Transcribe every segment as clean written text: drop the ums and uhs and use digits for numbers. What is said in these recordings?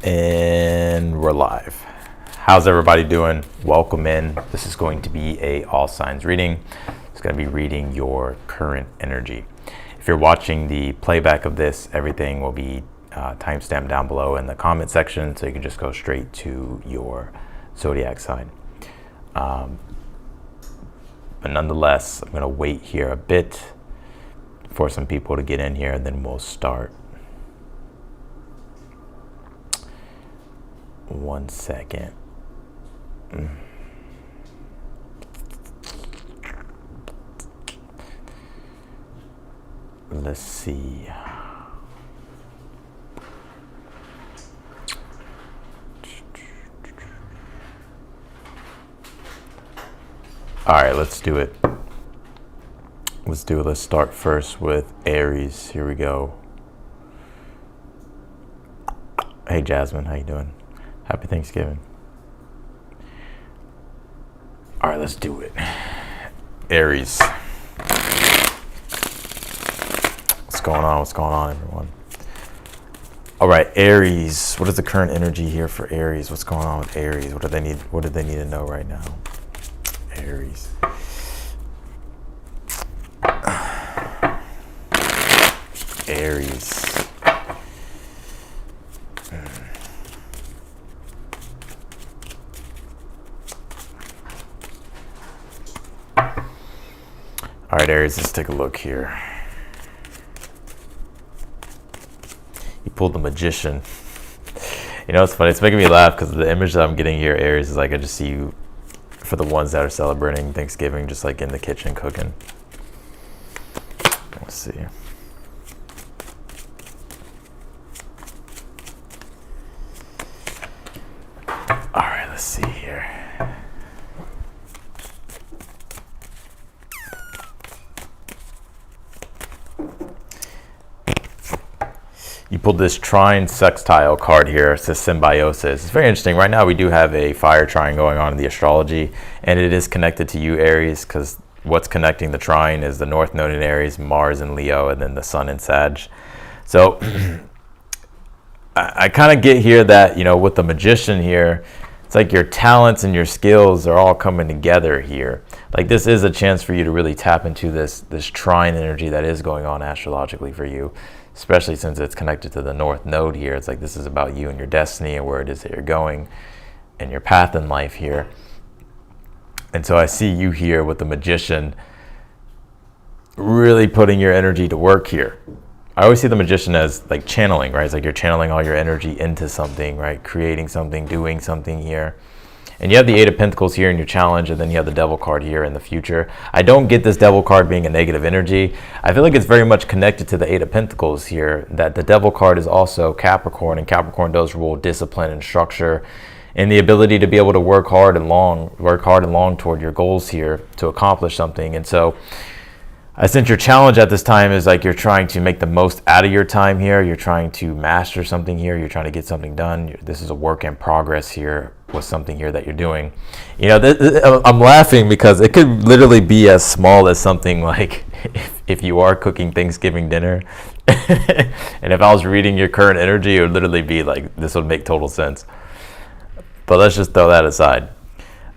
And we're live. How's everybody doing? Welcome in. This is going to be a all signs reading. It's going to be reading your current energy. If you're watching the playback of this, everything will be timestamped down below in the comment section, so you can just go straight to your zodiac sign. But nonetheless, I'm going to wait here a bit for some people to get in here, and then we'll start. 1 second. Let's see. All right, let's do it. Let's start first with Aries. Here we go. Hey Jasmine, how you doing? Happy Thanksgiving. All right, let's do it. Aries. What's going on, everyone? All right, Aries. What is the current energy here for Aries? What's going on with Aries? What do they need to know right now? Aries. Aries. All right, Aries, let's take a look here. You pulled the Magician. You know, it's funny. It's making me laugh because the image that I'm getting here, Aries, is like I just see you, for the ones that are celebrating Thanksgiving, just like in the kitchen cooking. Let's see. All right, let's see here. You pulled this trine sextile card here. It says symbiosis. It's very interesting. Right now we do have a fire trine going on in the astrology, and it is connected to you, Aries, because what's connecting the trine is the North Node in Aries, Mars in Leo, and then the Sun in Sag. So I kind of get here that, you know, with the Magician here, it's like your talents and your skills are all coming together here. Like this is a chance for you to really tap into this trine energy that is going on astrologically for you, especially since it's connected to the North Node here. It's like this is about you and your destiny and where it is that you're going and your path in life here. And so I see you here with the Magician really putting your energy to work here. I always see the Magician as like channeling, right? It's like you're channeling all your energy into something, right? Creating something, doing something here. And you have the Eight of Pentacles here in your challenge, and then you have the Devil card here in the future. I don't get this Devil card being a negative energy. I feel like it's very much connected to the Eight of Pentacles here, that the Devil card is also Capricorn, and Capricorn does rule discipline and structure and the ability to be able to work hard and long toward your goals here to accomplish something. And so I sense your challenge at this time is like you're trying to make the most out of your time here. You're trying to master something here. You're trying to get something done. This is a work in progress here with something here that you're doing. You know, I'm laughing because it could literally be as small as something like if you are cooking Thanksgiving dinner and if I was reading your current energy, it would literally be like, this would make total sense. But let's just throw that aside.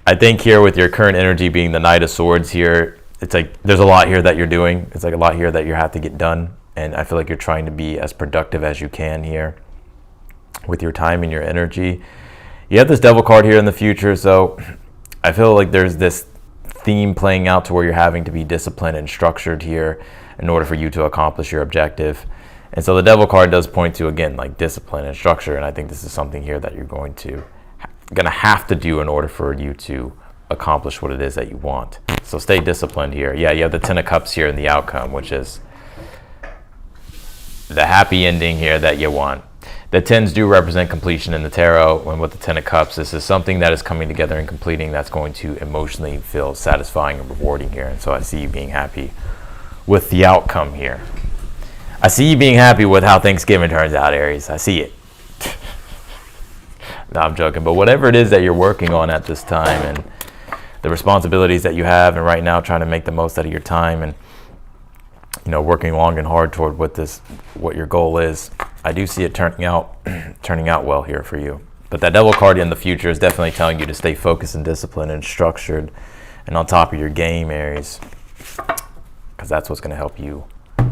I think here with your current energy being the Knight of Swords here, it's like there's a lot here that you're doing. It's like a lot here that you have to get done. And I feel like you're trying to be as productive as you can here with your time and your energy. You have this Devil card here in the future. So I feel like there's this theme playing out to where you're having to be disciplined and structured here in order for you to accomplish your objective. And so the Devil card does point to, again, like discipline and structure. And I think this is something here that you're going to have to do in order for you to accomplish what it is that you want. So stay disciplined here. Yeah, you have the Ten of Cups here in the outcome, which is the happy ending here that you want. The tens do represent completion in the tarot, and with the Ten of Cups, this is something that is coming together and completing that's going to emotionally feel satisfying and rewarding here. And so I see you being happy with the outcome here. I see you being happy with how Thanksgiving turns out, Aries. I see it. No, I'm joking. But whatever it is that you're working on at this time and the responsibilities that you have, and right now trying to make the most out of your time and, you know, working long and hard toward what your goal is, I do see it turning out well here for you. But that Devil card in the future is definitely telling you to stay focused and disciplined and structured and on top of your game, Aries, because that's what's going to help you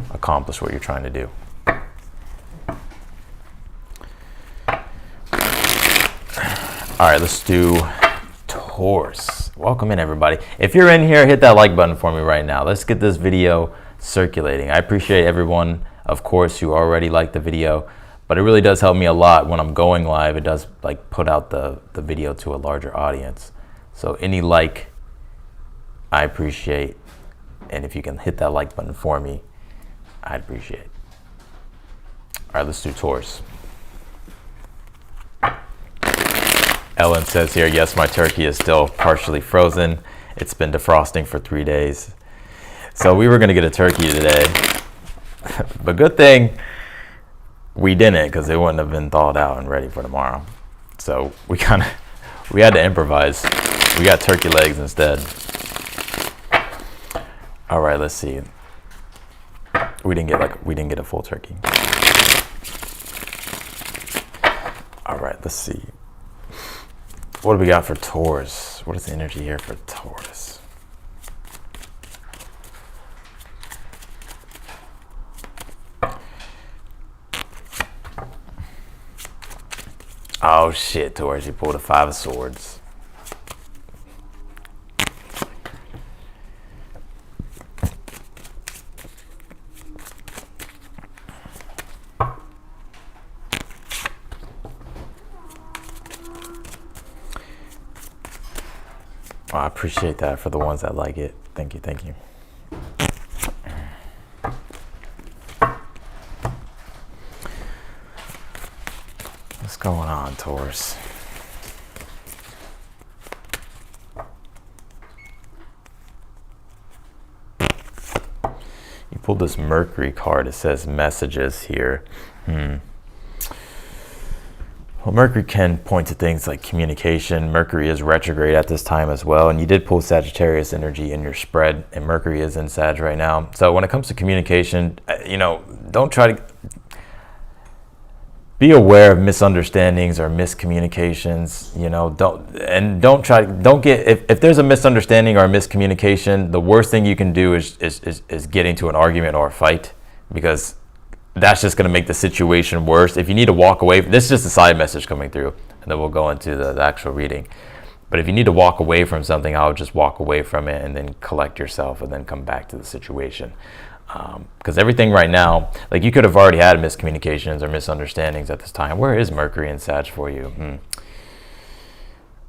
accomplish what you're trying to do. All right, let's do Taurus. Welcome in, everybody. If you're in here, hit that like button for me right now. Let's get this video circulating. I appreciate everyone, of course, who already liked the video, but it really does help me a lot when I'm going live. It does like put out the video to a larger audience. So any like, I appreciate. And if you can hit that like button for me, I'd appreciate it. All right, let's do Taurus. Ellen says here, yes, my turkey is still partially frozen. It's been defrosting for 3 days. So we were gonna get a turkey today, but good thing we didn't, because it wouldn't have been thawed out and ready for tomorrow. So we had to improvise. We got turkey legs instead. All right, let's see. We didn't get a full turkey. All right, let's see. What do we got for Taurus? What is the energy here for Taurus? Oh shit, Taurus, you pulled a 5 of Swords. Oh, I appreciate that for the ones that like it. Thank you, thank you. What's going on, Taurus? You pulled this Mercury card. It says messages here. Well, Mercury can point to things like communication. Mercury is retrograde at this time as well. And you did pull Sagittarius energy in your spread, and Mercury is in Sag right now. So when it comes to communication, don't try to be aware of misunderstandings or miscommunications. If there's a misunderstanding or a miscommunication, the worst thing you can do is get into an argument or a fight, because that's just going to make the situation worse. If you need to walk away, this is just a side message coming through, and then we'll go into the actual reading. But if you need to walk away from something, I would just walk away from it and then collect yourself and then come back to the situation. Because everything right now, like you could have already had miscommunications or misunderstandings at this time. Where is Mercury in Sag for you?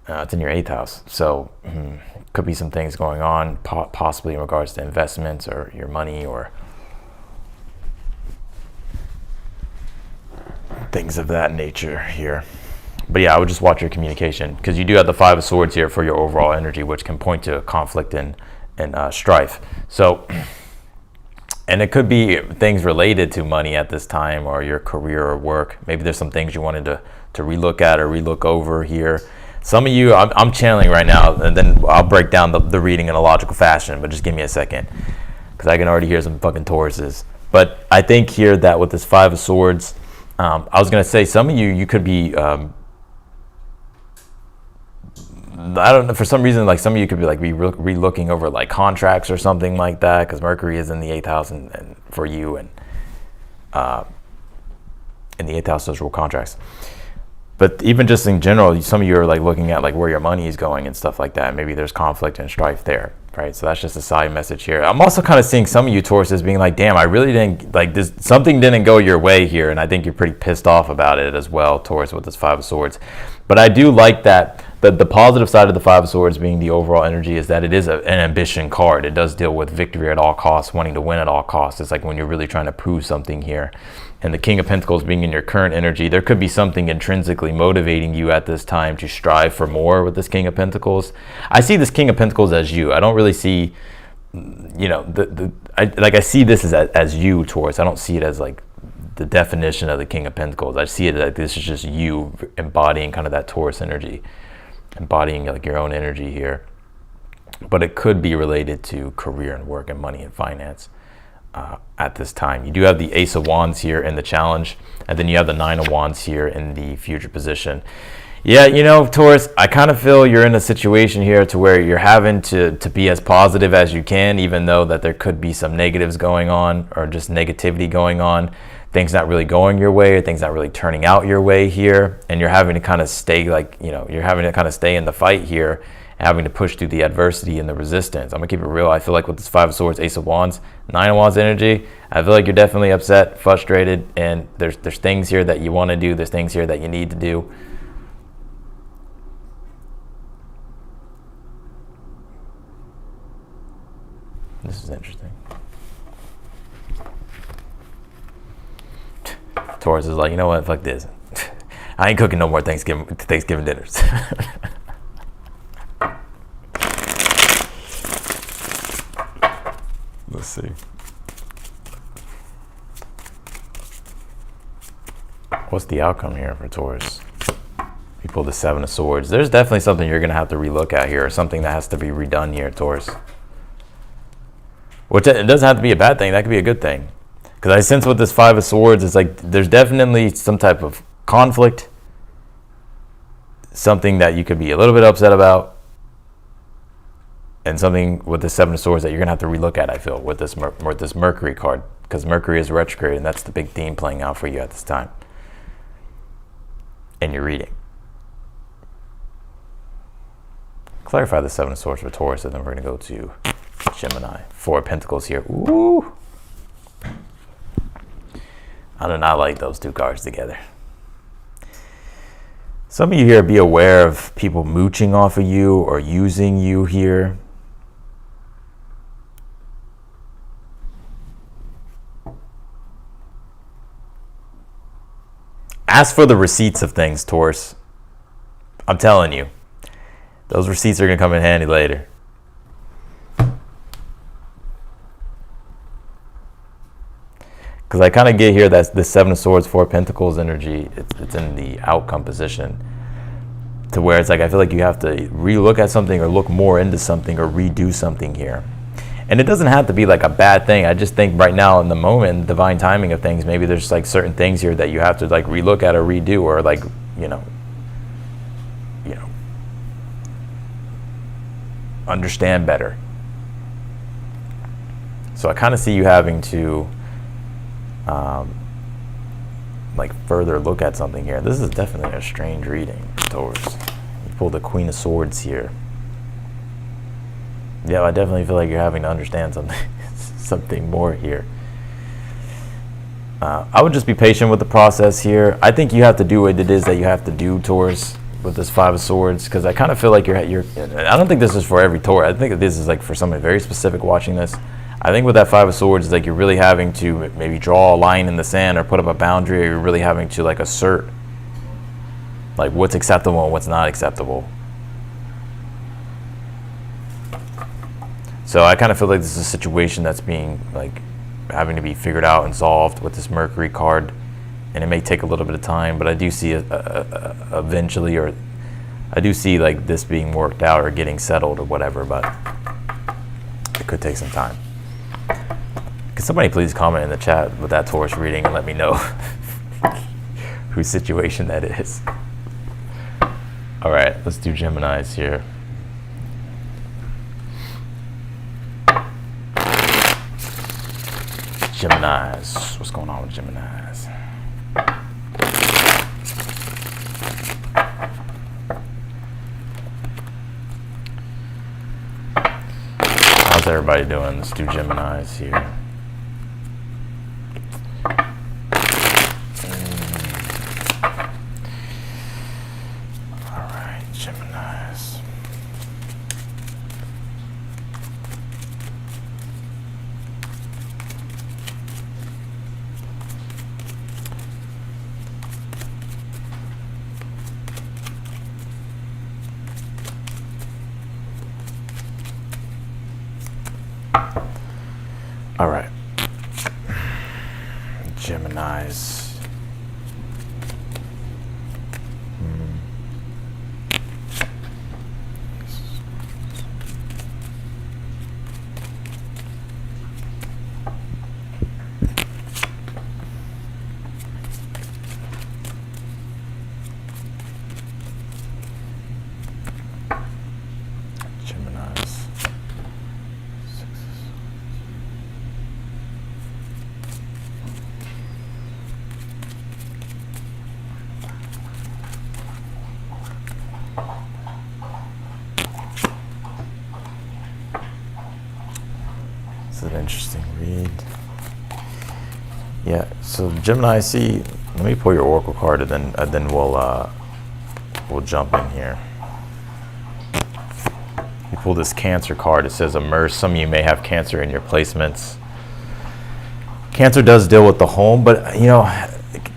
It's in your 8th house. So could be some things going on, possibly in regards to investments or your money or things of that nature here. But yeah, I would just watch your communication, because you do have the 5 of Swords here for your overall energy, which can point to conflict and strife. So, and it could be things related to money at this time, or your career or work. Maybe there's some things you wanted to relook at or relook over here. Some of you, I'm channeling right now, and then I'll break down the reading in a logical fashion, but just give me a second, because I can already hear some fucking Tauruses. But I think here that with this 5 of Swords, I was going to say some of you could be, I don't know, for some reason, like some of you could be like re-looking over like contracts or something like that, because Mercury is in the 8th house and for you, and in the 8th house those rule contracts. But even just in general, some of you are like looking at like where your money is going and stuff like that. Maybe there's conflict and strife there, right? So that's just a side message here. I'm also kind of seeing some of you Tauruses being like, damn, I really didn't like this, something didn't go your way here, and I think you're pretty pissed off about it as well, Taurus, with this 5 of Swords. But I do like that the positive side of the 5 of Swords being the overall energy is that it is an ambition card. It does deal with victory at all costs, wanting to win at all costs. It's like when you're really trying to prove something here. And the King of Pentacles being in your current energy, there could be something intrinsically motivating you at this time to strive for more with this King of Pentacles. I see this King of Pentacles as you. I don't really see, I see this as you, Taurus. I don't see it as like the definition of the King of Pentacles. I see it like this is just you embodying kind of that Taurus energy, embodying like your own energy here. But it could be related to career and work and money and finance. at this time. You do have the Ace of Wands here in the challenge, and then you have the Nine of Wands here in the future position. Yeah, you know, Taurus, I kind of feel you're in a situation here to where you're having to be as positive as you can, even though that there could be some negatives going on or just negativity going on, things not really going your way or things not really turning out your way here. And you're having to kind of stay like, you know, you're having to kind of stay in the fight here, having to push through the adversity and the resistance. I'm gonna keep it real. I feel like with this Five of Swords, Ace of Wands, Nine of Wands energy, I feel like you're definitely upset, frustrated, and there's things here that you want to do. There's things here that you need to do. This is interesting. Taurus is like, you know what? Fuck this. I ain't cooking no more Thanksgiving dinners. Let's see. What's the outcome here for Taurus? You pull the Seven of Swords. There's definitely something you're going to have to relook at here, or something that has to be redone here, Taurus. Which it doesn't have to be a bad thing. That could be a good thing. Because I sense with this Five of Swords, it's like there's definitely some type of conflict, something that you could be a little bit upset about, and something with the Seven of Swords that you're going to have to relook at, I feel, with this Mercury card. Because Mercury is retrograde, and that's the big theme playing out for you at this time in your reading. Clarify the Seven of Swords for Taurus, and then we're going to go to Gemini. Four of Pentacles here. Ooh. I do not like those two cards together. Some of you here, be aware of people mooching off of you or using you here. Ask for the receipts of things, Taurus. I'm telling you, those receipts are going to come in handy later. Because I kind of get here that the Seven of Swords, Four of Pentacles energy, it's in the outcome position. To where it's like, I feel like you have to relook at something or look more into something or redo something here. And it doesn't have to be like a bad thing. I just think right now in the moment, divine timing of things, maybe there's like certain things here that you have to like relook at or redo, or like, you know, understand better. So I kind of see you having to like further look at something here. This is definitely a strange reading, Taurus. You pull the Queen of Swords here. Yeah, I definitely feel like you're having to understand something more here. I would just be patient with the process here. I think you have to do what it is that you have to do, Taurus, with this Five of Swords, because I kind of feel like you're. I don't think this is for every Taurus. I think this is like for someone very specific watching this. I think with that Five of Swords, it's like you're really having to maybe draw a line in the sand or put up a boundary, or you're really having to like assert like what's acceptable and what's not acceptable. So I kind of feel like this is a situation that's being like having to be figured out and solved with this Mercury card, and it may take a little bit of time, but I do see eventually, or I do see like this being worked out or getting settled or whatever, but it could take some time. Could somebody please comment in the chat with that Taurus reading and let me know whose situation that is. All right, let's do Geminis here. Geminis. What's going on with Geminis? How's everybody doing? Let's do Geminis here. All right, Geminis. All is an interesting read. Yeah, so Gemini, see, let me pull your oracle card and then we'll jump in here. You pull this Cancer card. It says immerse. Some of you may have Cancer in your placements. Cancer does deal with the home, but you know,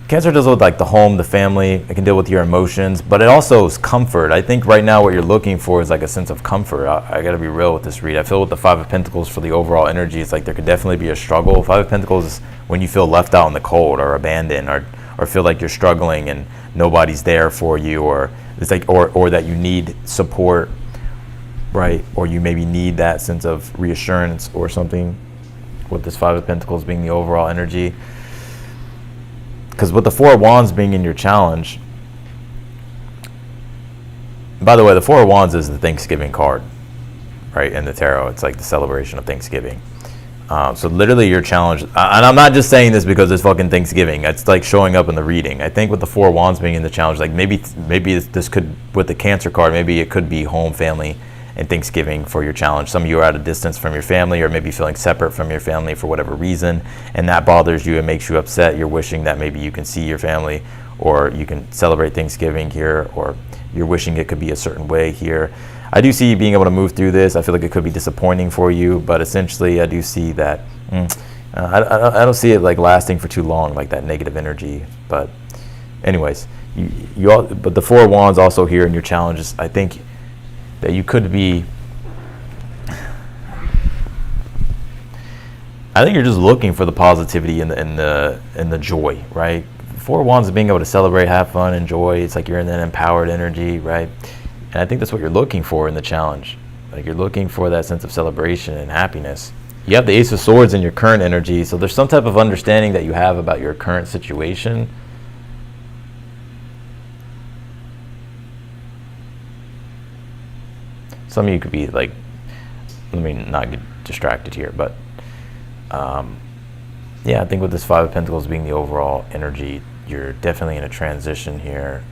Cancer deals with like the home, the family. It can deal with your emotions, but it also is comfort. I think right now what you're looking for is like a sense of comfort. I got to be real with this read. I feel with the Five of Pentacles for the overall energy, it's like there could definitely be a struggle. Five of Pentacles is when you feel left out in the cold or abandoned or feel like you're struggling and nobody's there for you, or it's like or that you need support, right? Or you maybe need that sense of reassurance or something, with this Five of Pentacles being the overall energy. Because with the Four of Wands being in your challenge, by the way, the Four of Wands is the Thanksgiving card, right, in the tarot. It's like the celebration of Thanksgiving. So literally your challenge, and I'm not just saying this because it's fucking Thanksgiving. It's like showing up in the reading. I think with the Four of Wands being in the challenge, like maybe this could, with the Cancer card, maybe it could be home, family, and Thanksgiving for your challenge. Some of you are at a distance from your family, or maybe feeling separate from your family for whatever reason, and that bothers you and makes you upset. You're wishing that maybe you can see your family, or you can celebrate Thanksgiving here, or you're wishing it could be a certain way here. I do see you being able to move through this. I feel like it could be disappointing for you, but essentially I do see that I don't see it like lasting for too long, like that negative energy. But anyways, but the Four of Wands also here in your challenges, I think that you could be, I think you're just looking for the positivity and the joy, right? Four of Wands is being able to celebrate, have fun, enjoy. It's like you're in that empowered energy, right? And I think that's what you're looking for in the challenge. Like you're looking for that sense of celebration and happiness. You have the Ace of Swords in your current energy, so there's some type of understanding that you have about your current situation. Some of you could be like, let me not get distracted here, but yeah, I think with this Five of Pentacles being the overall energy, you're definitely in a transition here.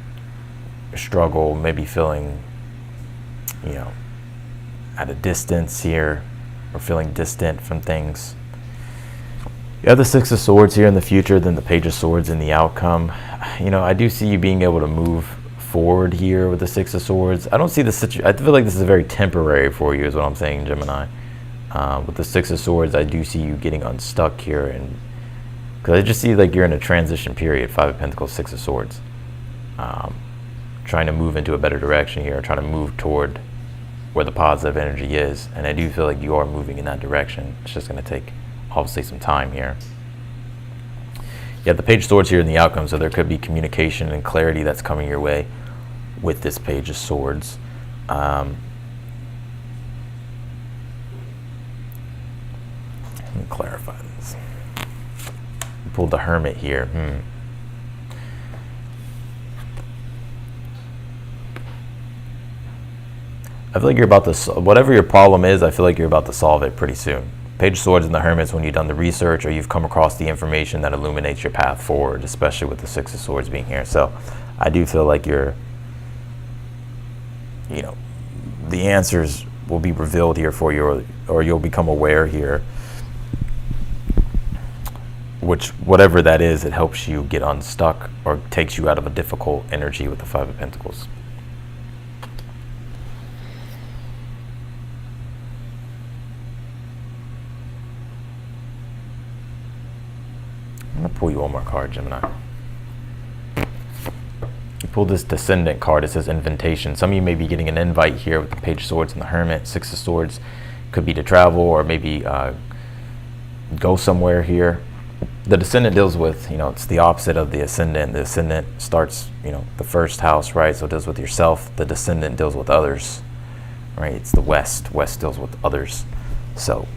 Struggle, maybe feeling, you know, at a distance here, or feeling distant from things. You have the Six of Swords here in the future, then the Page of Swords in the outcome. You know, I do see you being able to move forward here with the Six of Swords. I don't see the situation. I feel like this is very temporary for you, is what I'm saying, Gemini. With the Six of Swords, I do see you getting unstuck here, and because I just see like you're in a transition period. Five of Pentacles, Six of Swords, trying to move into a better direction here, trying to move toward where the positive energy is, and I do feel like you are moving in that direction. It's just going to take obviously some time here. You have the Page of Swords here in the outcome, so there could be communication and clarity that's coming your way with this Page of Swords. Let me clarify this. You pulled the Hermit here. I feel like you're about to, whatever your problem is, I feel like you're about to solve it pretty soon. Page of Swords and the Hermit is when you've done the research or you've come across the information that illuminates your path forward, especially with the Six of Swords being here. So I do feel like you're, you know, the answers will be revealed here for you, or you'll become aware here, which whatever that is, it helps you get unstuck or takes you out of a difficult energy with the Five of Pentacles. I'm going to pull you one more card, Gemini. You pull this Descendant card. It says invitation. Some of you may be getting an invite here with the Page of Swords and the Hermit. Six of Swords could be to travel, or maybe go somewhere here. The Descendant deals with, you know, it's the opposite of the Ascendant. The Ascendant starts, you know, the first house, right? So it deals with yourself. The Descendant deals with others, right? It's the West. West deals with others. So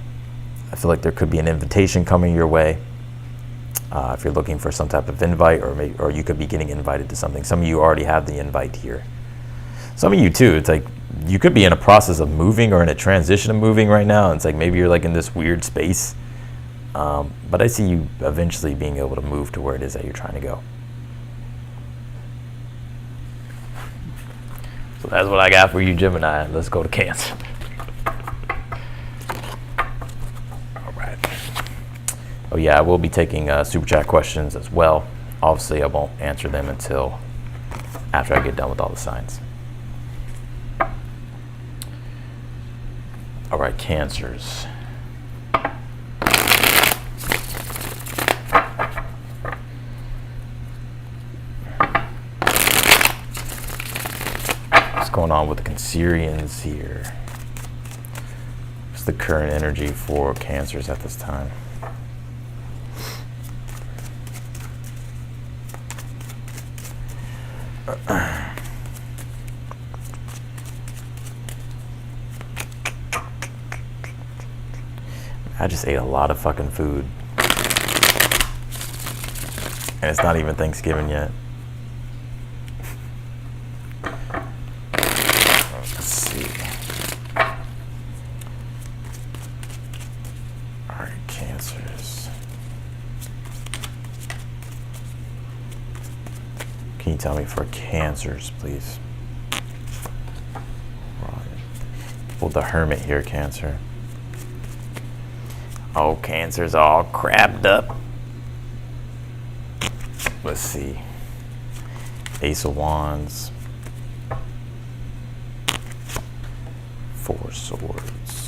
I feel like there could be an invitation coming your way. If you're looking for some type of invite, or you could be getting invited to something. Some of you already have the invite here. Some of you too, it's like you could be in a process of moving or in a transition of moving right now. It's like maybe you're like in this weird space. But I see you eventually being able to move to where it is that you're trying to go. So that's what I got for you, Gemini. Let's go to Cancer. All right. Oh yeah, I will be taking super chat questions as well. Obviously, I won't answer them until after I get done with all the signs. All right, Cancers. What's going on with the Cancerians here? What's the current energy for Cancers at this time? I just ate a lot of fucking food. And it's not even Thanksgiving yet. Let's see. Alright, Cancers. Can you tell me for Cancers, please? Pulled the Hermit here, Cancer. Oh, Cancer's all crabbed up. Let's see. Ace of Wands. Four Swords.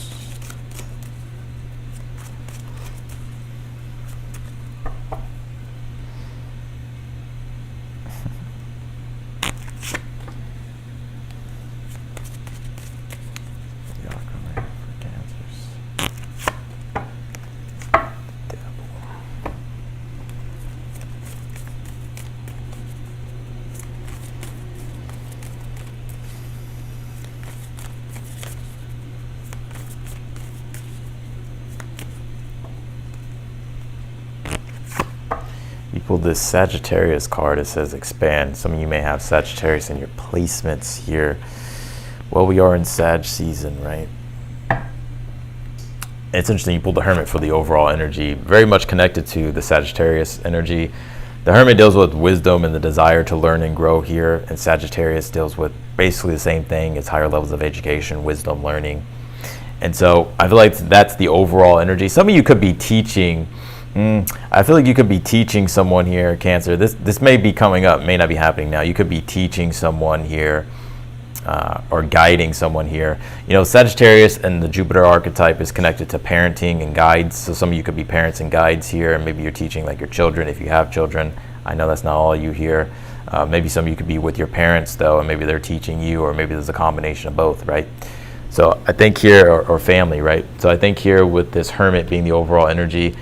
Pulled this Sagittarius card. It says expand. Some of you may have Sagittarius in your placements here. Well, we are in Sag season, right? It's interesting you pulled the Hermit for the overall energy, very much connected to the Sagittarius energy. The Hermit deals with wisdom and the desire to learn and grow here, and Sagittarius deals with basically the same thing. It's higher levels of education, wisdom, learning. And so I feel like that's the overall energy. Some of you could be teaching. I feel like you could be teaching someone here, Cancer. This may be coming up, may not be happening now. You could be teaching someone here or guiding someone here. You know, Sagittarius and the Jupiter archetype is connected to parenting and guides. So some of you could be parents and guides here, and maybe you're teaching like your children if you have children. I know that's not all you here. Maybe some of you could be with your parents though, and maybe they're teaching you, or maybe there's a combination of both, right? So I think here, or family, right? So I think here with this Hermit being the overall energy,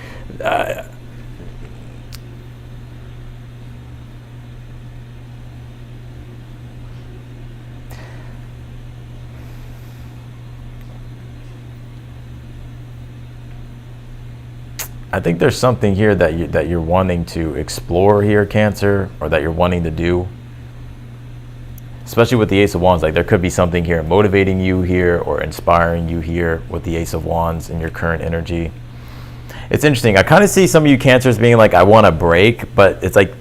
I think there's something here that you're wanting to explore here, Cancer, or that you're wanting to do. Especially with the Ace of Wands, like there could be something here motivating you here or inspiring you here with the Ace of Wands in your current energy. It's interesting. I kind of see some of you Cancers being like, I want to break, but it's like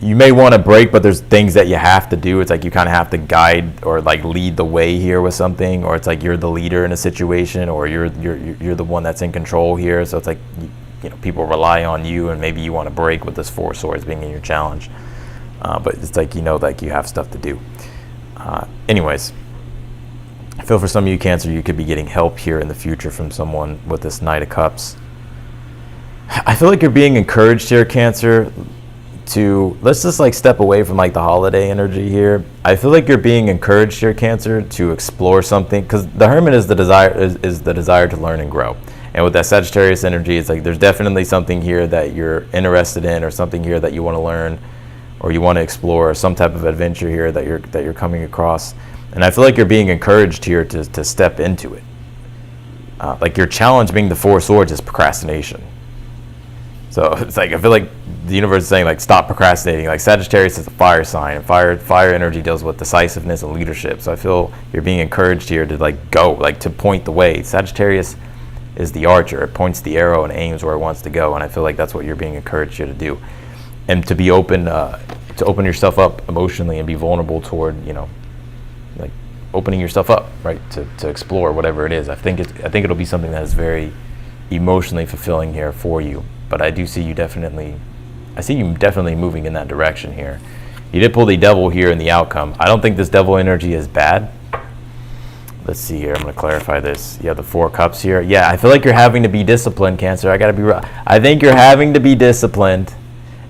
you may want to break, but there's things that you have to do. It's like you kind of have to guide or like lead the way here with something, or it's like you're the leader in a situation, or you're the one that's in control here. So it's like you know, people rely on you, and maybe you want to break with this Four Swords being in your challenge. But it's like, you know, like you have stuff to do. Anyways, I feel for some of you Cancer, you could be getting help here in the future from someone with this Knight of Cups. I feel like you're being encouraged here, Cancer, to let's just like step away from like the holiday energy here. I feel like you're being encouraged here, Cancer, to explore something, because the Hermit is the desire to learn and grow. And with that Sagittarius energy, it's like there's definitely something here that you're interested in, or something here that you want to learn, or you want to explore, some type of adventure here that you're coming across. And I feel like you're being encouraged here to step into it. Like your challenge being the Four Swords is procrastination. So it's like, I feel like the universe is saying like, stop procrastinating. Like Sagittarius is a fire sign, and fire energy deals with decisiveness and leadership. So I feel you're being encouraged here to like go, like to point the way. Sagittarius is the archer. It points the arrow and aims where it wants to go. And I feel like that's what you're being encouraged here to do. And to be open, to open yourself up emotionally and be vulnerable toward, you know, like opening yourself up, right, to explore whatever it is. I think it'll be something that is very emotionally fulfilling here for you. But I do see you definitely, I see you definitely moving in that direction here. You did pull the devil here in the outcome. I don't think this devil energy is bad. Let's see here. I'm going to clarify this. You have the 4 of Cups here. Yeah, I feel like you're having to be disciplined, Cancer. I got to be right. I think you're having to be disciplined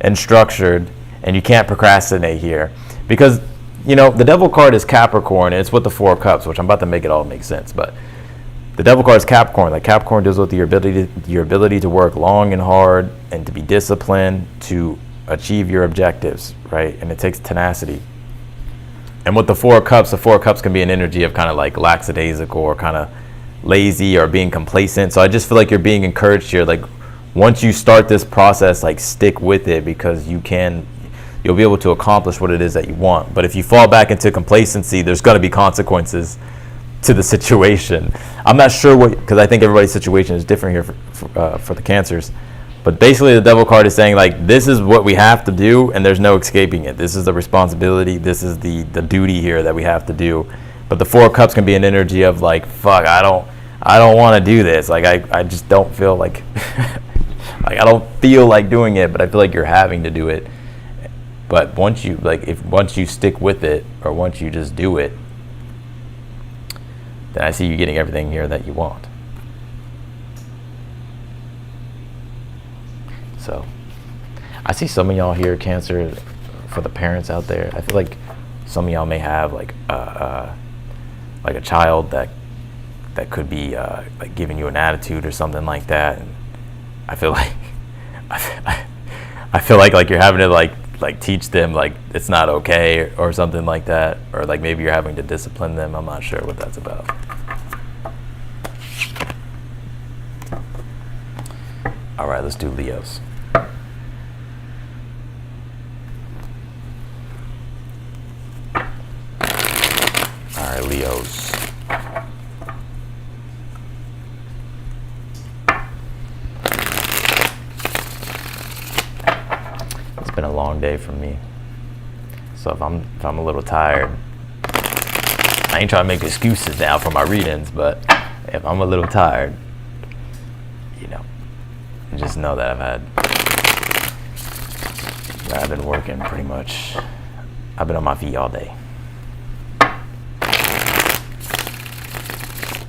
and structured, and you can't procrastinate here. Because, you know, the devil card is Capricorn, and it's with the 4 of Cups, which I'm about to make it all make sense. But the devil card is Capricorn. Like, Capricorn deals with your ability to work long and hard and to be disciplined to achieve your objectives, right? And it takes tenacity. And with the 4 of Cups, the 4 of Cups can be an energy of kind of like lackadaisical or kind of lazy or being complacent. So I just feel like you're being encouraged here. Like, once you start this process, like, stick with it, because you'll be able to accomplish what it is that you want. But if you fall back into complacency, there's going to be consequences to the situation. I'm not sure what, because I think everybody's situation is different here for the Cancers. But basically the devil card is saying, like, this is what we have to do and there's no escaping it. This is the responsibility. This is the duty here that we have to do. But the 4 of Cups can be an energy of like, fuck, I don't want to do this. Like, I just don't feel like, like, I don't feel like doing it, but I feel like you're having to do it. But once you stick with it, or once you just do it, then I see you getting everything here that you want. So I see some of y'all here, Cancer, for the parents out there. I feel like some of y'all may have like a child that could be like giving you an attitude or something like that. And I feel like I feel like you're having to like teach them like it's not okay or something like that, or like maybe you're having to discipline them. I'm not sure what that's about. All right, let's do Leos. All right, Leos. It's been a long day for me. So if I'm a little tired, I ain't trying to make excuses now for my readings, but if I'm a little tired, you know, just know that I've been working pretty much. I've been on my feet all day.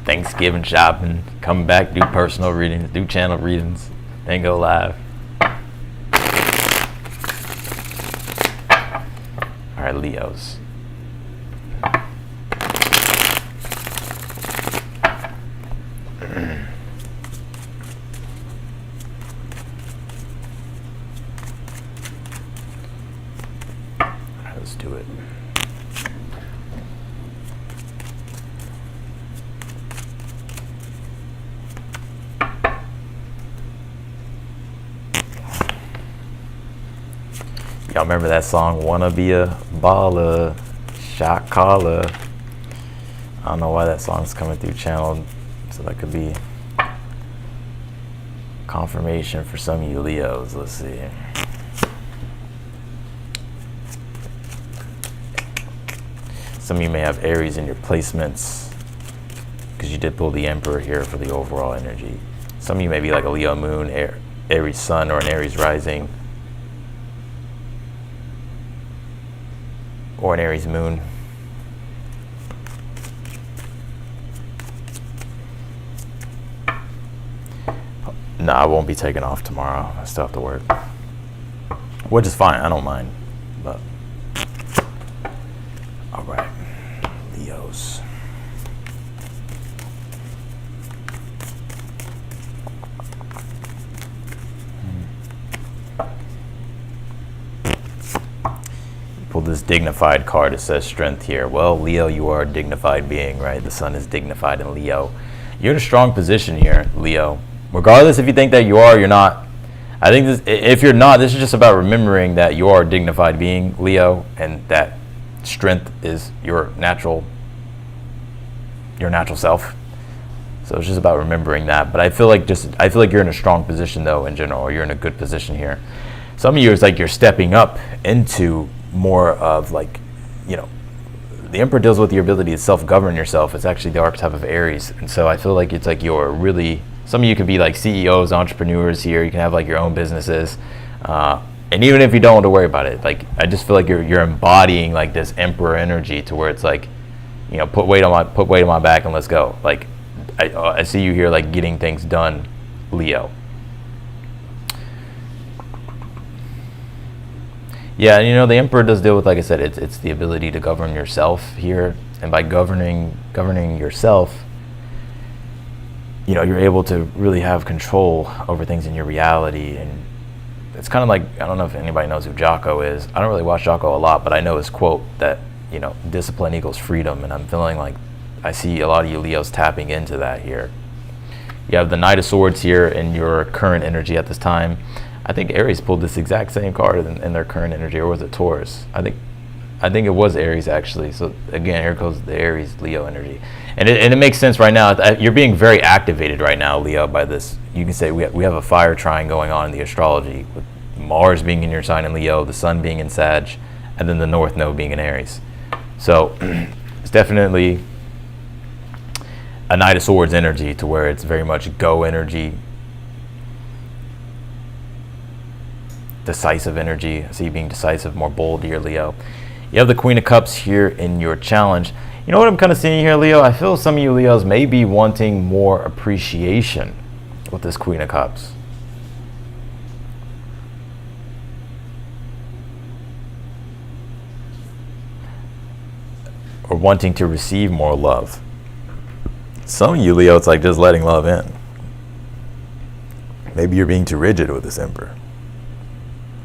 Thanksgiving shopping, come back, do personal readings, do channel readings, then go live. All right, Leos. Let's do it. Y'all remember that song, Wanna Be a Baller, Shot Caller? I don't know why that song's coming through channel, so that could be confirmation for some of you Leos. Let's see. Some of you may have Aries in your placements, because you did pull the Emperor here for the overall energy. Some of you may be like a Leo moon, Aries sun, or an Aries rising, or an Aries moon. No, I won't be taking off tomorrow. I still have to work, which is fine. I don't mind. But all right, Leos. Pull this dignified card. It says strength here. Well, Leo, you are a dignified being, right? The sun is dignified in Leo. You're in a strong position here, Leo. Regardless if you think that you are or you're not. I think this, if you're not, this is just about remembering that you are a dignified being, Leo, and that strength is your natural self. So it's just about remembering that. But I feel like you're in a strong position though in general, or you're in a good position here. Some of you is like you're stepping up into more of like, you know, the Emperor deals with your ability to self-govern yourself. It's actually the archetype of Aries. And so I feel like it's like you're really some of you could be like CEOs, entrepreneurs here. You can have like your own businesses. And even if you don't want to worry about it, like I just feel like you're embodying like this emperor energy to where it's like, you know, put weight on my back and let's go. Like I see you here like getting things done, Leo. Yeah, and you know, the emperor does deal with, like I said, it's the ability to govern yourself here, and by governing yourself, you know, you're able to really have control over things in your reality. And it's kind of like, I don't know if anybody knows who Jocko is. I don't really watch Jocko a lot, but I know his quote that, you know, discipline equals freedom, and I'm feeling like I see a lot of you Leos tapping into that here. You have the Knight of Swords here in your current energy at this time. I think Aries pulled this exact same card in their current energy, or was it Taurus? I think it was Aries actually. So again, here goes the Aries Leo energy, and it makes sense right now. You're being very activated right now, Leo, by this. You can say we have a fire trine going on in the astrology, with Mars being in your sign in Leo, the Sun being in Sag, and then the North Node being in Aries. So it's definitely a Knight of Swords energy, to where it's very much go energy, decisive energy. I see you being decisive, more bold here, Leo. You have the Queen of Cups here in your challenge. You know what I'm kind of seeing here, Leo? I feel some of you Leos may be wanting more appreciation with this Queen of Cups. Or wanting to receive more love. Some of you Leo, it's like just letting love in. Maybe you're being too rigid with this Emperor.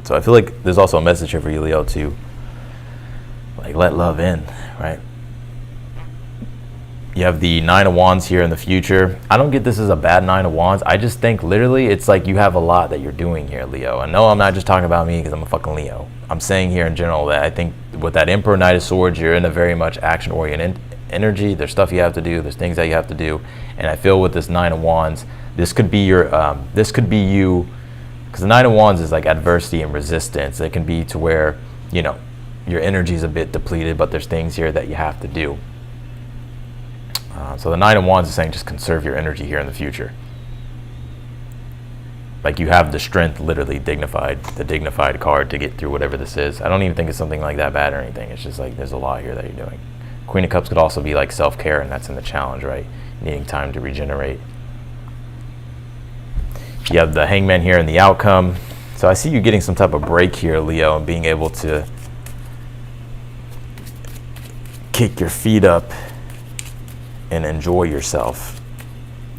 So I feel like there's also a message here for you, Leo, to like let love in, right? You have the Nine of Wands here in the future. I don't get this as a bad Nine of Wands. I just think literally it's like you have a lot that you're doing here, Leo. And no, I'm not just talking about me because I'm a fucking Leo. I'm saying here in general that I think with that Emperor, Knight of Swords, you're in a very much action-oriented energy. There's stuff you have to do. There's things that you have to do. And I feel with this Nine of Wands, this could be your, this could be you. Because the Nine of Wands is like adversity and resistance. It can be to where, you know, your energy is a bit depleted, but there's things here that you have to do. So the Nine of Wands is saying just conserve your energy here in the future. Like you have the strength, literally the dignified card to get through whatever this is. I don't even think it's something like that bad or anything. It's just like there's a lot here that you're doing. Queen of Cups could also be like self-care, and that's in the challenge, right? Needing time to regenerate. You have the Hangman here in the outcome. So I see you getting some type of break here, Leo, and being able to kick your feet up and enjoy yourself.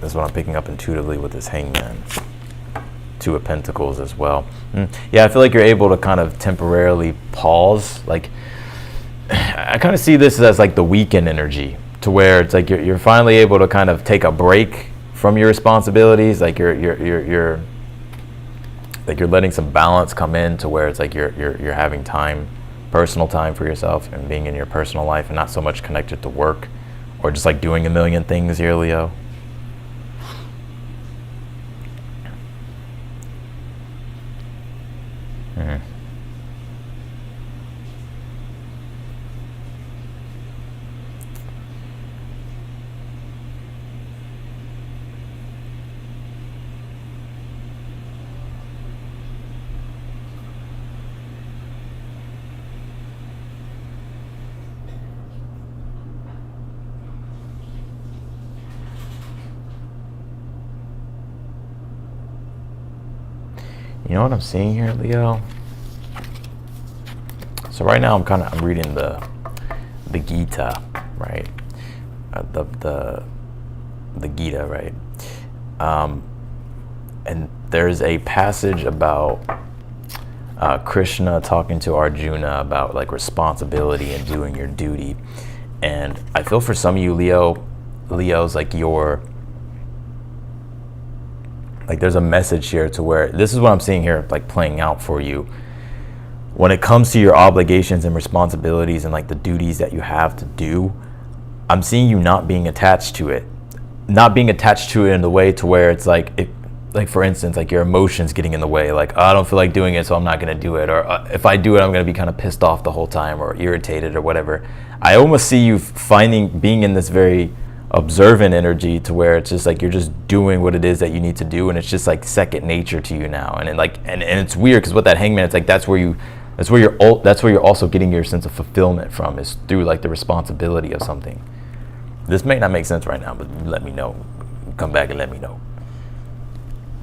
That's what I'm picking up intuitively with this Hangman. Two of Pentacles as well. Yeah, I feel like you're able to kind of temporarily pause. Like, I kind of see this as like the weekend energy, to where it's like you're finally able to kind of take a break from your responsibilities. Like you're letting some balance come in, to where it's like you're having time, personal time for yourself, and being in your personal life, and not so much connected to work or just like doing a million things here, Leo. You know what I'm seeing here, Leo? So right now I'm reading the Gita, right? The Gita, right? And there's a passage about Krishna talking to Arjuna about like responsibility and doing your duty. And I feel for some of you Leos, like there's a message here to where this is what I'm seeing here, like playing out for you. When it comes to your obligations and responsibilities and like the duties that you have to do, I'm seeing you not being attached to it. Not being attached to it in the way to where it's like, for instance, like your emotions getting in the way. Like, oh, I don't feel like doing it, so I'm not going to do it. Or if I do it, I'm going to be kind of pissed off the whole time or irritated or whatever. I almost see you being in this very observant energy, to where it's just like you're just doing what it is that you need to do, and it's just like second nature to you now. And and it's weird because with that Hangman, it's like that's where you're also getting your sense of fulfillment from, is through like the responsibility of something. This may not make sense right now, but let me know. Come back and let me know.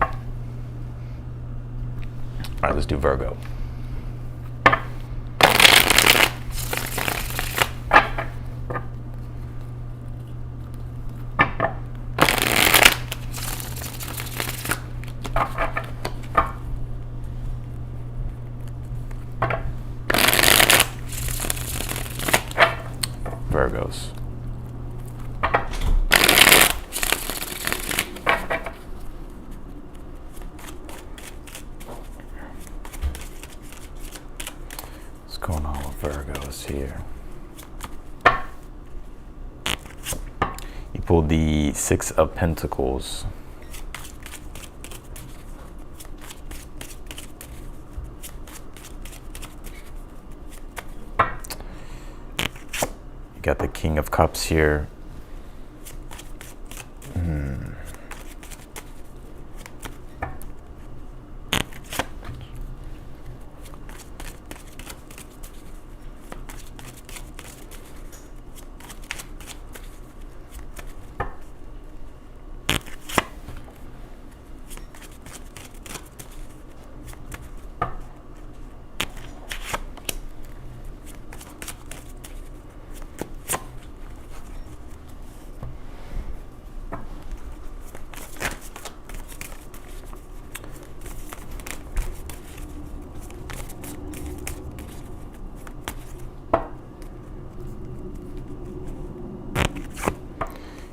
All right, let's do Virgo. Virgos. What's going on with Virgos here? You pulled the Six of Pentacles. Got the King of Cups here.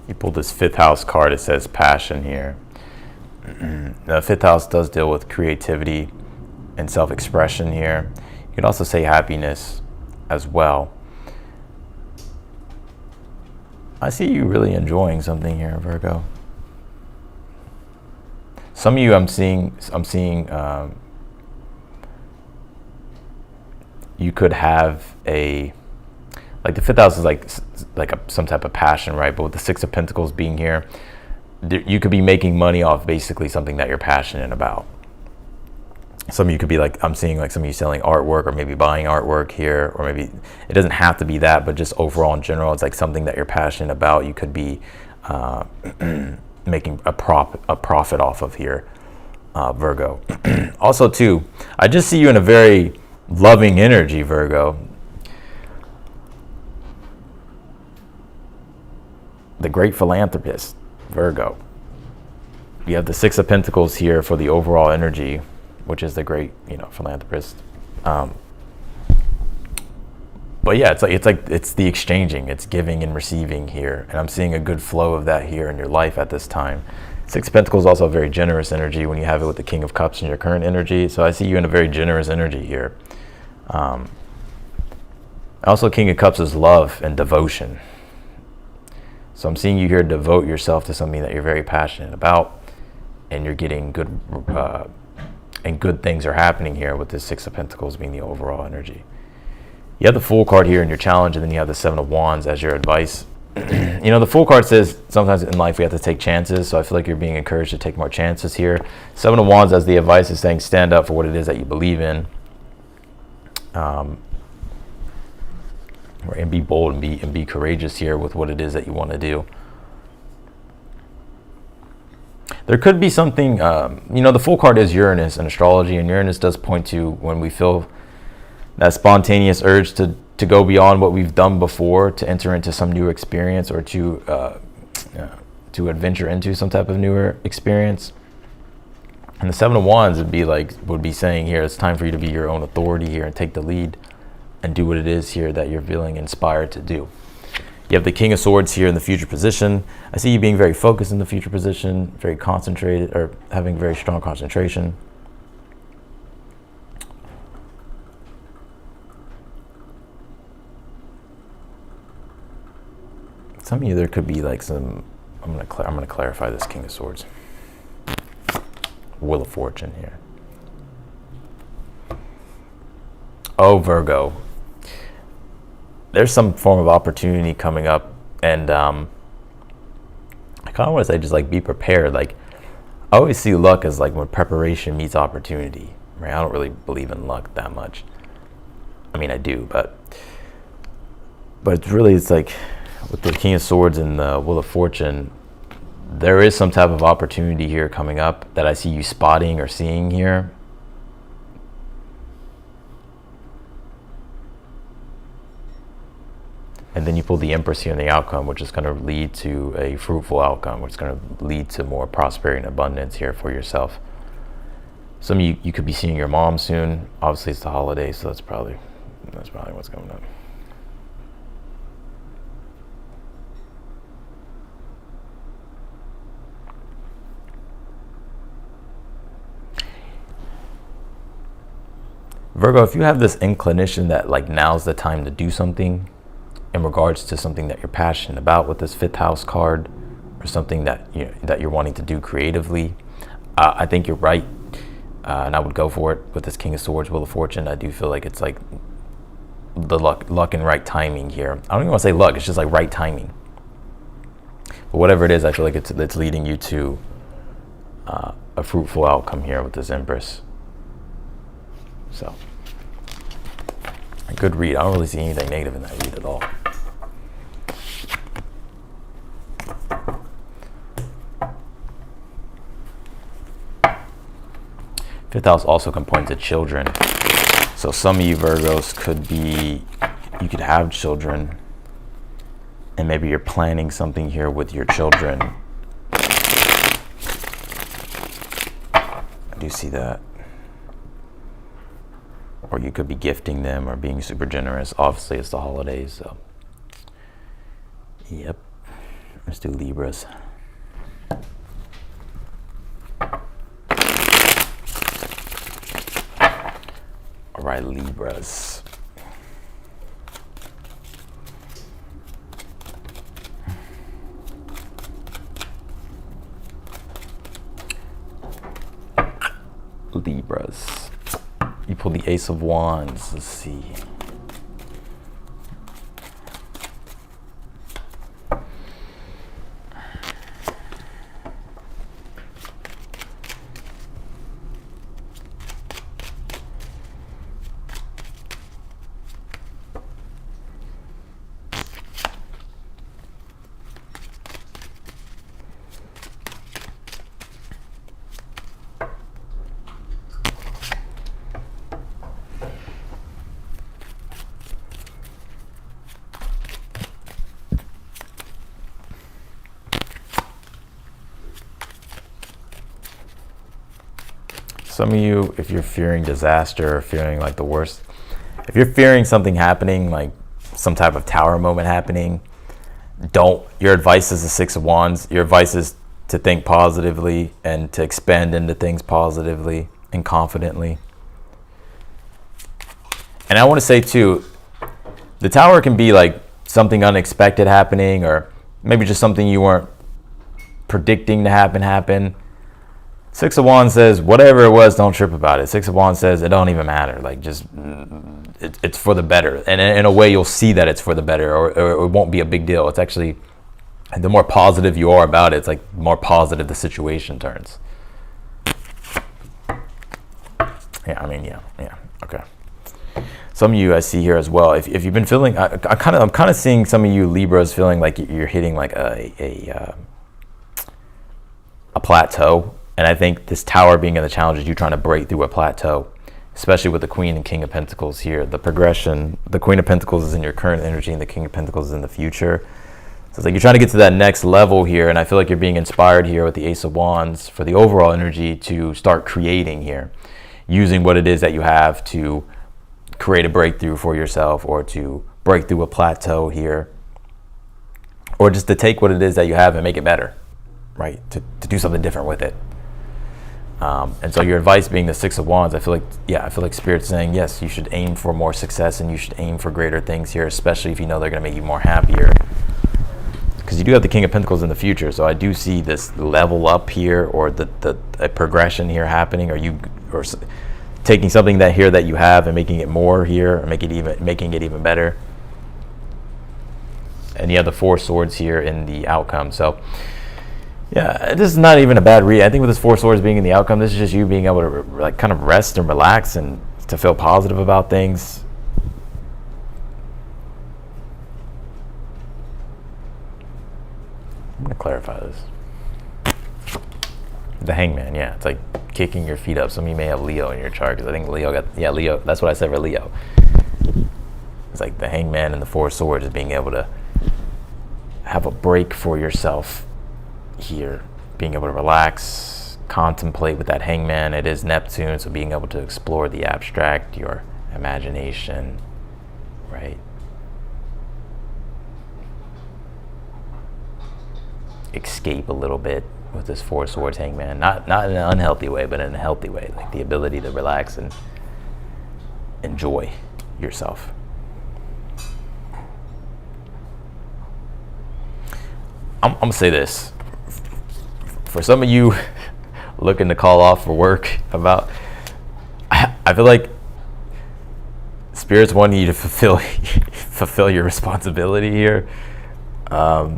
You pulled this fifth house card. It says passion here. The fifth house does deal with creativity and self-expression here. You could also say happiness as well. I see you really enjoying something here, Virgo. Some of you, I'm seeing you could have like the fifth house is like some type of passion, right? But with the Six of Pentacles being here, you could be making money off basically something that you're passionate about. Some of you could be like, I'm seeing like some of you selling artwork, or maybe buying artwork here, or maybe it doesn't have to be that, but just overall in general, it's like something that you're passionate about. You could be making a profit off of here, Virgo. Also too, I just see you in a very loving energy, Virgo. The great philanthropist, Virgo. You have the Six of Pentacles here for the overall energy, which is the great, philanthropist. But yeah, it's the exchanging, it's giving and receiving here, and I'm seeing a good flow of that here in your life at this time. Six of Pentacles is also a very generous energy when you have it with the King of Cups in your current energy. So I see you in a very generous energy here. Also, King of Cups is love and devotion. So I'm seeing you here devote yourself to something that you're very passionate about, and you're getting good, and good things are happening here with this Six of Pentacles being the overall energy. You have the Fool card here in your challenge, and then you have the Seven of Wands as your advice. The Fool card says sometimes in life we have to take chances, so I feel like you're being encouraged to take more chances here. Seven of Wands as the advice is saying stand up for what it is that you believe in. And be bold and be courageous here with what it is that you want to do. There could be something, the Fool card is Uranus in astrology, and Uranus does point to when we feel that spontaneous urge to go beyond what we've done before, to enter into some new experience, or to adventure into some type of newer experience. And the Seven of Wands would be saying here, it's time for you to be your own authority here and take the lead and do what it is here that you're feeling inspired to do. You have the King of Swords here in the future position. I see you being very focused in the future position, very concentrated, or having very strong concentration. Some of you, there could be like some, I'm gonna clarify this King of Swords. Wheel of Fortune here. Oh, Virgo. There's some form of opportunity coming up, and kind of want to say just like be prepared. Like I always see luck as like when preparation meets opportunity, right? I don't really believe in luck that much. I mean, I do, but it's like with the King of Swords and the Wheel of Fortune, there is some type of opportunity here coming up that I see you spotting or seeing here. And then you pull the Empress here in the outcome, which is going to lead to a fruitful outcome, which is going to lead to more prosperity and abundance here for yourself. Some of you could be seeing your mom soon. Obviously, it's the holiday, so that's probably what's going on. Virgo, if you have this inclination that like now's the time to do something in regards to something that you're passionate about with this 5th house card, or something that you're wanting to do creatively, I think you're right, and I would go for it with this King of Swords, Wheel of Fortune. I do feel like it's like the luck and right timing here. I don't even want to say luck; it's just like right timing. But whatever it is, I feel like it's leading you to a fruitful outcome here with this Empress. So, a good read. I don't really see anything negative in that read at all. Fifth house also can point to children. So some of you Virgos you could have children, and maybe you're planning something here with your children. I do see that. Or you could be gifting them or being super generous. Obviously, it's the holidays, so. Yep. Let's do Libras. All right, Libras. Libras. You pull the Ace of Wands. Let's see. Some of you, if you're fearing disaster or fearing like the worst, if you're fearing something happening, like some type of tower moment happening, your advice is the 6 of Wands. Your advice is to think positively and to expand into things positively and confidently. And I want to say too, the tower can be like something unexpected happening, or maybe just something you weren't predicting to happen. 6 of Wands says, whatever it was, don't trip about it. 6 of Wands says, it don't even matter. Like, just, it's for the better. And in a way, you'll see that it's for the better, or it won't be a big deal. It's actually, the more positive you are about it, it's like more positive the situation turns. Yeah, I mean, yeah, okay. Some of you I see here as well. If you've been feeling, I'm kind of seeing some of you Libras feeling like you're hitting like a plateau. And I think this tower being in the challenge is you trying to break through a plateau, especially with the Queen and King of Pentacles here. The progression, the Queen of Pentacles is in your current energy and the King of Pentacles is in the future. So it's like you're trying to get to that next level here. And I feel like you're being inspired here with the Ace of Wands for the overall energy to start creating here, using what it is that you have to create a breakthrough for yourself, or to break through a plateau here, or just to take what it is that you have and make it better, right? To do something different with it. And so your advice being the 6 of Wands, I feel like Spirit's saying, yes, you should aim for more success and you should aim for greater things here, especially if you know they're going to make you more happier. Because you do have the King of Pentacles in the future, so I do see this level up here, or a progression here happening, or taking something that you have and making it more here, or making it even better. And you have the 4 swords here in the outcome. So Yeah, this is not even a bad read. I think with this Four Swords being in the outcome, this is just you being able to like kind of rest and relax and to feel positive about things. I'm gonna clarify this. The Hangman, yeah, it's like kicking your feet up. Some of you may have Leo in your chart because I think Leo got, yeah, Leo. That's what I said for Leo. It's like the Hangman and the Four Swords is being able to have a break for yourself here, being able to relax, contemplate with that Hangman. It is Neptune, so being able to explore the abstract, your imagination, right? Escape a little bit with this Four Swords Hangman, not in an unhealthy way, but in a healthy way, like the ability to relax and enjoy yourself. I'm gonna say this. For some of you looking to call off for work, I feel like Spirit's wanting you to fulfill your responsibility here. I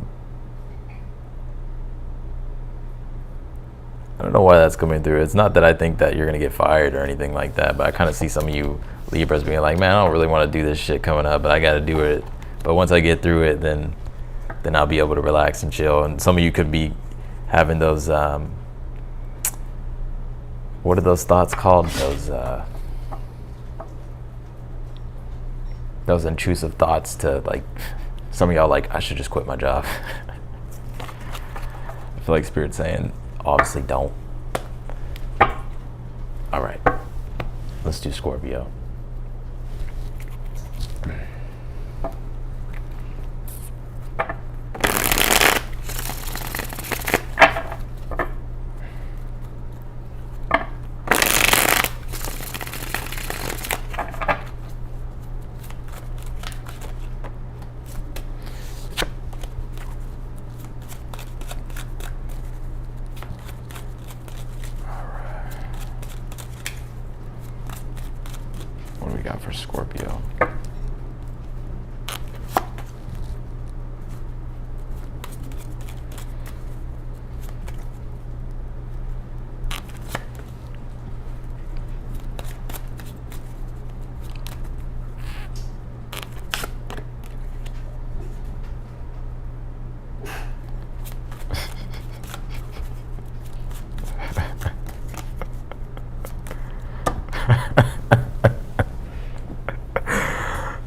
don't know why that's coming through. It's not that I think that you're gonna get fired or anything like that, but I kind of see some of you Libras being like, man, I don't really want to do this shit coming up, but I got to do it. But once I get through it, then I'll be able to relax and chill. And some of you could be having those, what are those thoughts called? Those intrusive thoughts to like, some of y'all like, I should just quit my job. I feel like Spirit's saying, obviously don't. All right, let's do Scorpio. What do we got for Scorpio?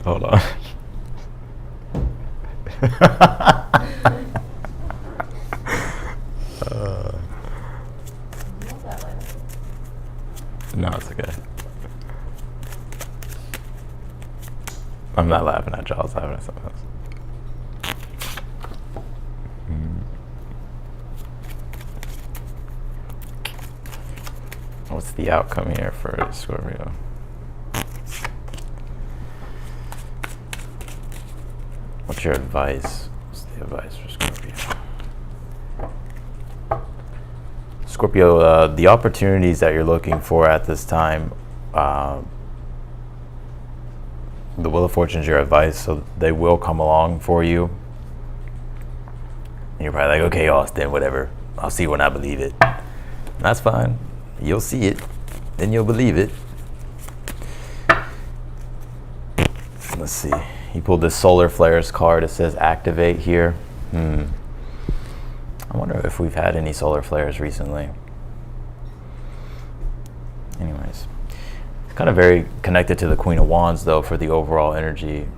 Hold on. No, it's okay. I'm not laughing at y'all. I was laughing at something else. What's the outcome here for Scorpio? What's your advice? What's the advice for Scorpio? Scorpio, the opportunities that you're looking for at this time, the Wheel of Fortune is your advice, so they will come along for you. And you're probably like, okay, Austin, whatever. I'll see when I believe it. That's fine. You'll see it, then you'll believe it. Let's see. He pulled this Solar Flares card. It says activate here. I wonder if we've had any solar flares recently. Anyways, it's kind of very connected to the Queen of Wands, though, for the overall energy.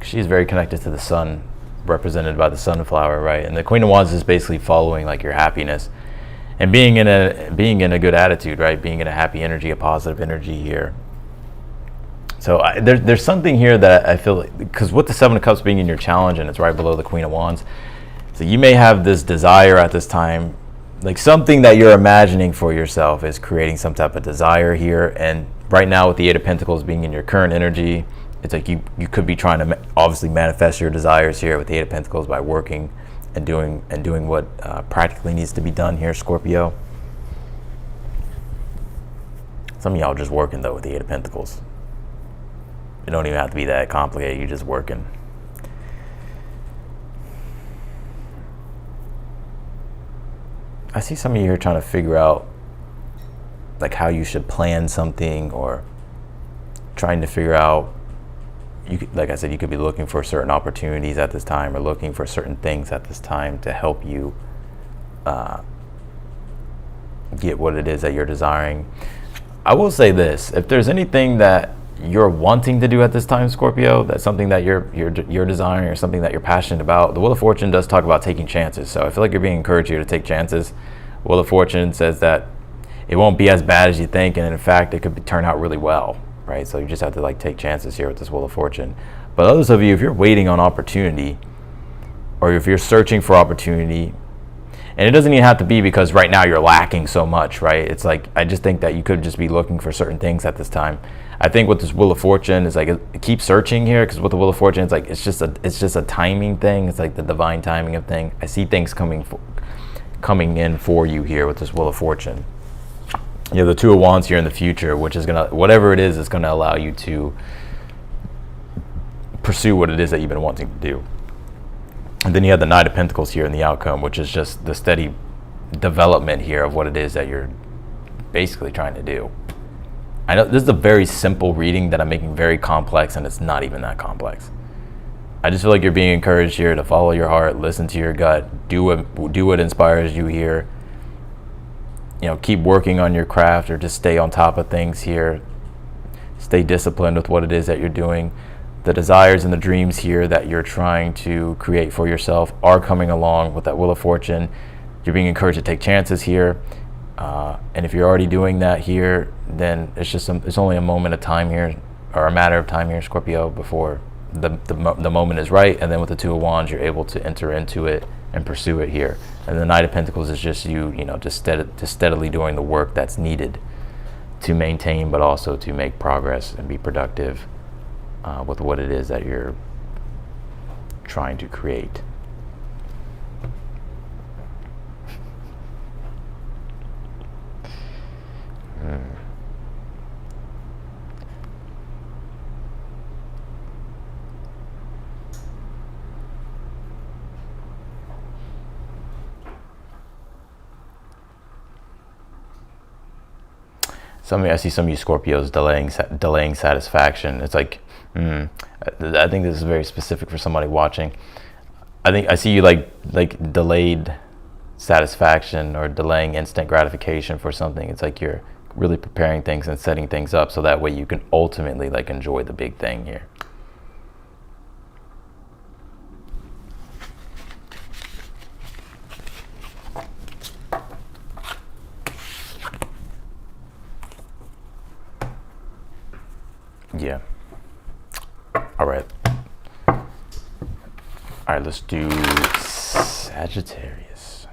She's very connected to the sun, represented by the sunflower, right? And the Queen of Wands is basically following like your happiness and being in a good attitude, right? Being in a happy energy, a positive energy here. So there's something here that I feel like, because with the Seven of Cups being in your challenge and it's right below the Queen of Wands, so you may have this desire at this time, like something that you're imagining for yourself is creating some type of desire here. And right now with the Eight of Pentacles being in your current energy, it's like you could be trying to obviously manifest your desires here with the Eight of Pentacles by working and doing what practically needs to be done here, Scorpio. Some of y'all just working though with the Eight of Pentacles. It don't even have to be that complicated. You're just working. I see some of you here trying to figure out like how you should plan something, or trying to figure out, like I said, you could be looking for certain opportunities at this time, or looking for certain things at this time to help you get what it is that you're desiring. I will say this: if there's anything that you're wanting to do at this time, Scorpio, that's something that you're desiring, or something that you're passionate about, the Wheel of Fortune does talk about taking chances. So I feel like you're being encouraged here to take chances. Wheel of Fortune says that it won't be as bad as you think, and in fact, it could turn out really well, right? So you just have to like take chances here with this Wheel of Fortune. But others of you, if you're waiting on opportunity, or if you're searching for opportunity, and it doesn't even have to be because right now you're lacking so much, right? It's like, I just think that you could just be looking for certain things at this time. I think with this Wheel of Fortune is like, keep searching here, because with the Wheel of Fortune, it's like, it's just a timing thing. It's like the divine timing of thing. I see things coming in for you here with this Wheel of Fortune. You have the Two of Wands here in the future, which is gonna, whatever it is gonna allow you to pursue what it is that you've been wanting to do. And then you have the Knight of Pentacles here in the outcome, which is just the steady development here of what it is that you're basically trying to do. I know this is a very simple reading that I'm making very complex, and it's not even that complex. I just feel like you're being encouraged here to follow your heart, listen to your gut, do what inspires you here. You know, keep working on your craft, or just stay on top of things here. Stay disciplined with what it is that you're doing. The desires and the dreams here that you're trying to create for yourself are coming along with that Wheel of Fortune. You're being encouraged to take chances here. And if you're already doing that here, then it's only a moment of time here, or a matter of time here, Scorpio, before the moment is right. And then with the Two of Wands, you're able to enter into it and pursue it here. And the Knight of Pentacles is just just steadily doing the work that's needed to maintain, but also to make progress and be productive with what it is that you're trying to create. I see some of you Scorpios delaying satisfaction. It's like, I think this is very specific for somebody watching. I think I see you like delayed satisfaction, or delaying instant gratification for something. It's like you're really preparing things and setting things up so that way you can ultimately like enjoy the big thing here. Yeah. All right, let's do Sagittarius.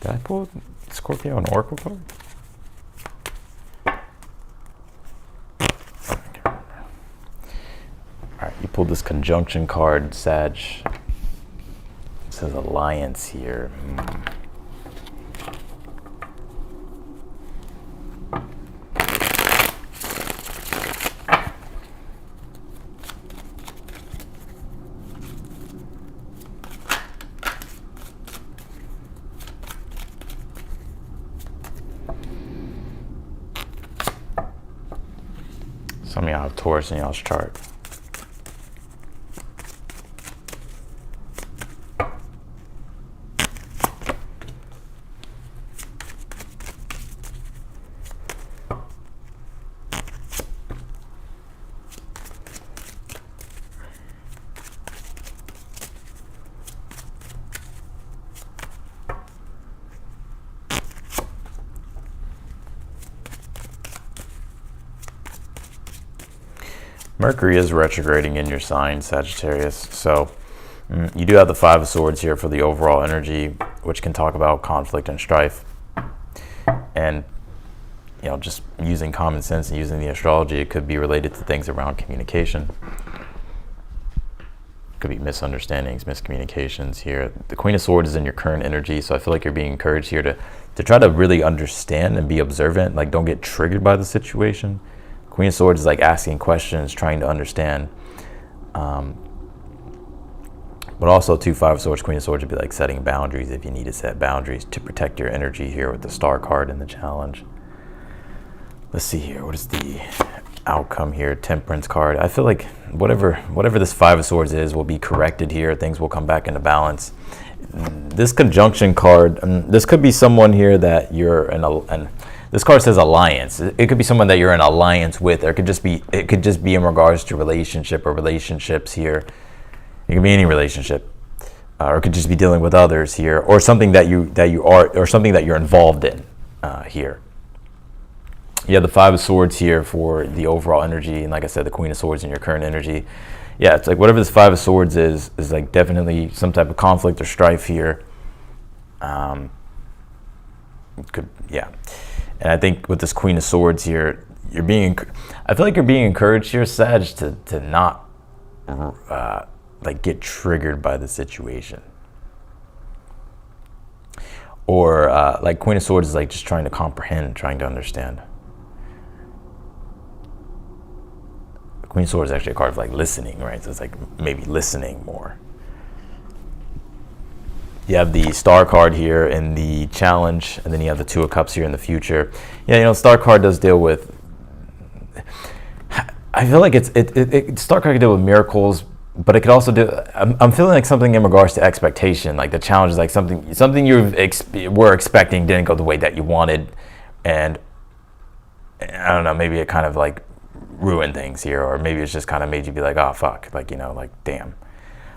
Did I pull Scorpio an Oracle card? You pulled this conjunction card, Sag. It says alliance here. Some of y'all have Taurus in y'all's chart. Mercury is retrograding in your sign, Sagittarius. So you do have the Five of Swords here for the overall energy, which can talk about conflict and strife. And, just using common sense and using the astrology, it could be related to things around communication. Could be misunderstandings, miscommunications here. The Queen of Swords is in your current energy, so I feel like you're being encouraged here to try to really understand and be observant. Like, don't get triggered by the situation. Queen of Swords is like asking questions, trying to understand. But also, too, Five of Swords, Queen of Swords would be like setting boundaries if you need to set boundaries to protect your energy here with the Star card in the challenge. Let's see here. What is the outcome here? Temperance card. I feel like whatever this Five of Swords is will be corrected here. Things will come back into balance. This conjunction card, this could be someone here that you're in this card says alliance. It could be someone that you're in alliance with, or it could just be in regards to relationship or relationships here. It could be any relationship, or it could just be dealing with others here, or something that you are, or something that you're involved in here. You have the Five of Swords here for the overall energy, and like I said, the Queen of Swords in your current energy. Yeah, it's like whatever this Five of Swords is like definitely some type of conflict or strife here. And I think with this Queen of Swords here, I feel like you're being encouraged here, Sag, to not like get triggered by the situation. Or like Queen of Swords is like just trying to comprehend, trying to understand. Queen of Swords is actually a card of like listening, right? So it's like maybe listening more. You have the Star card here in the challenge, and then you have the Two of Cups here in the future. Yeah, Star card does deal with, I feel like Star card can deal with miracles, but it could also do, I'm feeling like something in regards to expectation. Like the challenge is like something you were expecting didn't go the way that you wanted, and I don't know, maybe it kind of like ruined things here, or maybe it's just kind of made you be like, oh fuck, like like damn.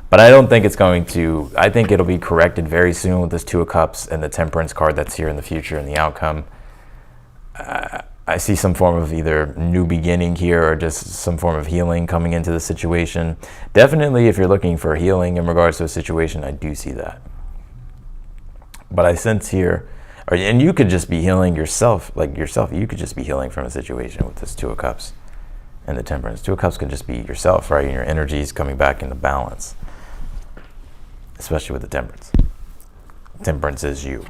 But I don't think it's going to. I think it'll be corrected very soon with this Two of Cups and the Temperance card that's here in the future and the outcome. I see some form of either new beginning here or just some form of healing coming into the situation. Definitely, if you're looking for healing in regards to a situation, I do see that. But I sense here, and you could just be healing yourself, you could just be healing from a situation with this Two of Cups and the Temperance. Two of Cups could just be yourself, right? And your energy is coming back into balance, especially with the Temperance. Temperance is you.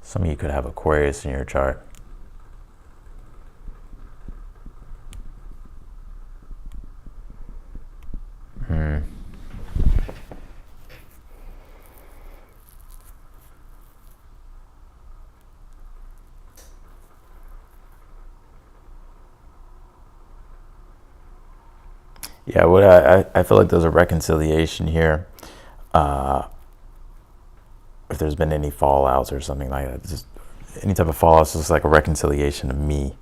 Some of you could have Aquarius in your chart. Yeah, what I feel like there's a reconciliation here. If there's been any fallouts or something like that, just any type of fallouts, just like a reconciliation of me,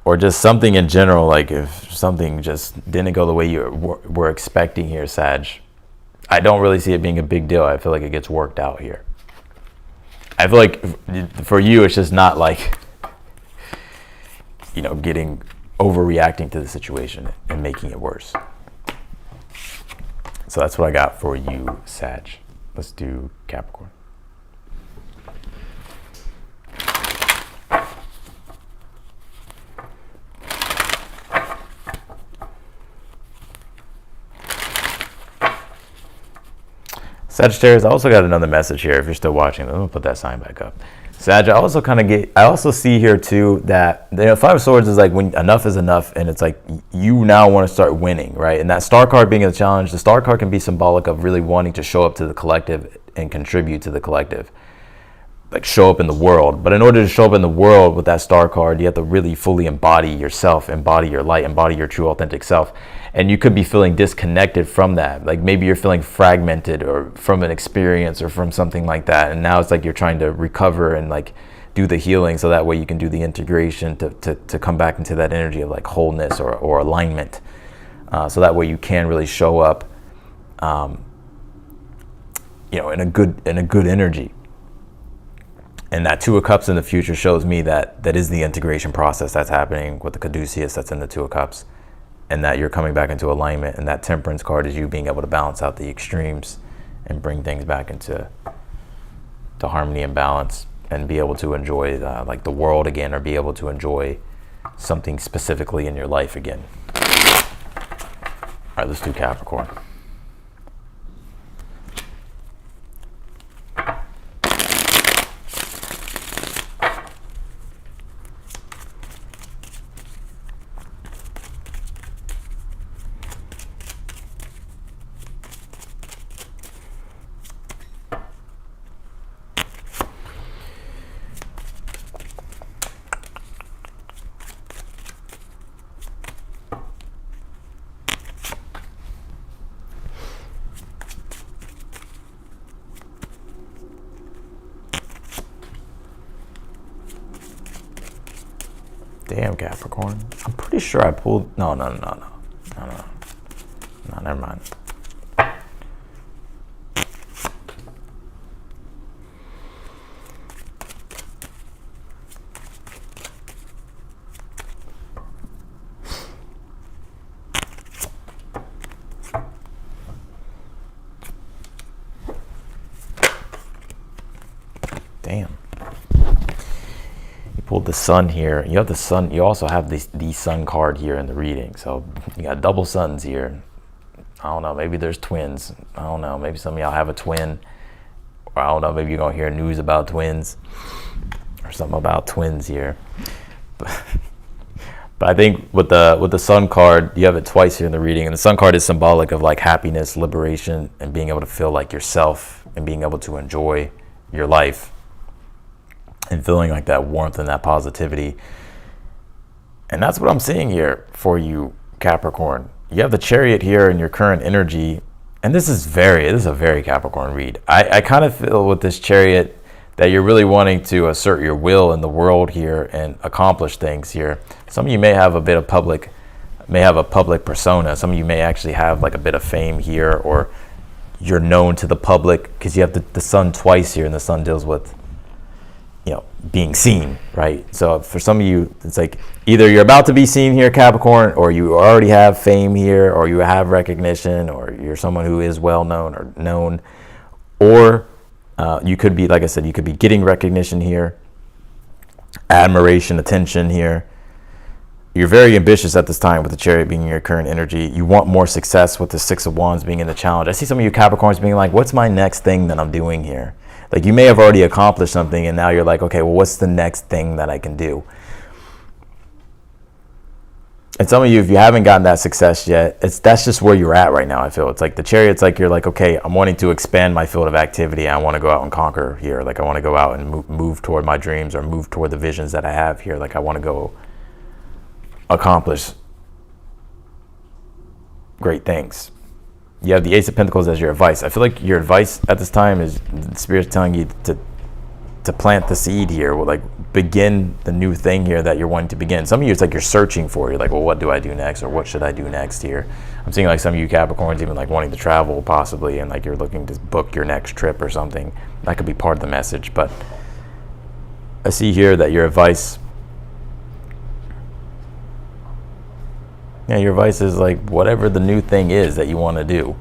or just something in general. Like if something just didn't go the way you were expecting here, Sag, I don't really see it being a big deal. I feel like it gets worked out here. I feel like for you, it's just not like, getting overreacting to the situation and making it worse. So that's what I got for you, Sag. Let's do Capricorn. Sagittarius, I also got another message here. If you're still watching, I'm gonna put that sign back up. Sag, I also see here too that the Five of Swords is like when enough is enough, and it's like you now want to start winning, right? And that Star card being a challenge, the Star card can be symbolic of really wanting to show up to the collective and contribute to the collective, like show up in the world. But in order to show up in the world with that Star card, you have to really fully embody yourself, embody your light, embody your true authentic self. And you could be feeling disconnected from that. Like maybe you're feeling fragmented or from an experience or from something like that. And now it's like you're trying to recover and like do the healing, so that way you can do the integration to come back into that energy of like wholeness or alignment. So that way you can really show up, in a good energy. And that Two of Cups in the future shows me that is the integration process that's happening with the caduceus that's in the Two of Cups. and that you're coming back into alignment. And that Temperance card is you being able to balance out the extremes and bring things back into harmony and balance, and be able to enjoy like the world again, or be able to enjoy something specifically in your life again. All right, let's do Capricorn. Damn, Capricorn. I'm pretty sure I pulled... No, never mind. Damn. Pulled the sun here. You have the sun. You also have the sun card here in the reading. So you got double suns here. I don't know. Maybe there's twins. I don't know. Maybe some of y'all have a twin. Or I don't know. Maybe you're gonna hear news about twins or something about twins here. But I think with the sun card, you have it twice here in the reading, and the sun card is symbolic of like happiness, liberation, and being able to feel like yourself and being able to enjoy your life. And feeling like that warmth and that positivity. And that's what I'm seeing here for you, Capricorn. You have the Chariot here in your current energy. And this is a very Capricorn read. I kind of feel with this Chariot that you're really wanting to assert your will in the world here and accomplish things here. Some of you may have a public persona. Some of you may actually have like a bit of fame here, or you're known to the public because you have the sun twice here, and the sun deals with, you know, being seen, right? So for some of you, it's like either you're about to be seen here, Capricorn, or you already have fame here, or you have recognition, or you're someone who is well known or known, or you could be, like I said, you could be getting recognition here, admiration, attention here. You're very ambitious at this time with the Chariot being your current energy. You want more success with the Six of Wands being in the challenge. I see some of you Capricorns being like, what's my next thing that I'm doing here? Like you may have already accomplished something, and now you're like, okay, well, what's the next thing that I can do? And some of you, if you haven't gotten that success yet, that's just where you're at right now. I feel it's like the Chariot's like you're like, okay, I'm wanting to expand my field of activity. I want to go out and conquer here. Like I want to go out and move toward my dreams, or move toward the visions that I have here. Like I want to go accomplish great things. You have the Ace of Pentacles as your advice. I feel like your advice at this time is the Spirit's telling you to plant the seed here, or like begin the new thing here that you're wanting to begin. Some of you, it's like you're searching for. You're like, well, what do I do next, or what should I do next here? I'm seeing like some of you Capricorns even like wanting to travel possibly, and like you're looking to book your next trip or something. That could be part of the message. But I see here that your advice, your advice is like whatever the new thing is that you want to do,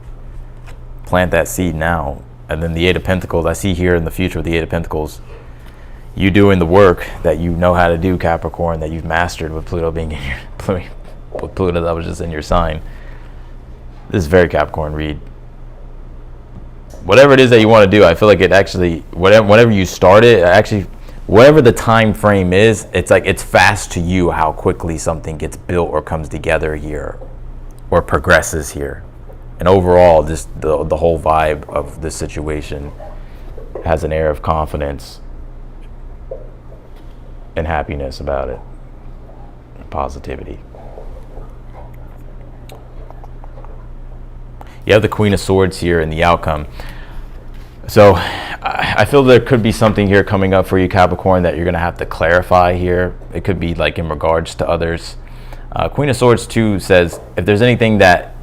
plant that seed now. And then the Eight of Pentacles, I see here in the future with the Eight of Pentacles, you doing the work that you know how to do, Capricorn, that you've mastered with Pluto being in your, with Pluto that was just in your sign. This is very Capricorn read. Whatever it is that you want to do, I feel like it actually, whenever you start it, actually, whatever the time frame is, it's like it's fast to you how quickly something gets built or comes together here or progresses here. And overall, just the whole vibe of this situation has an air of confidence and happiness about it, and positivity. You have the Queen of Swords here in the outcome. So I feel there could be something here coming up for you, Capricorn, that you're going to have to clarify here. It could be like in regards to others. Queen of Swords too says if there's anything that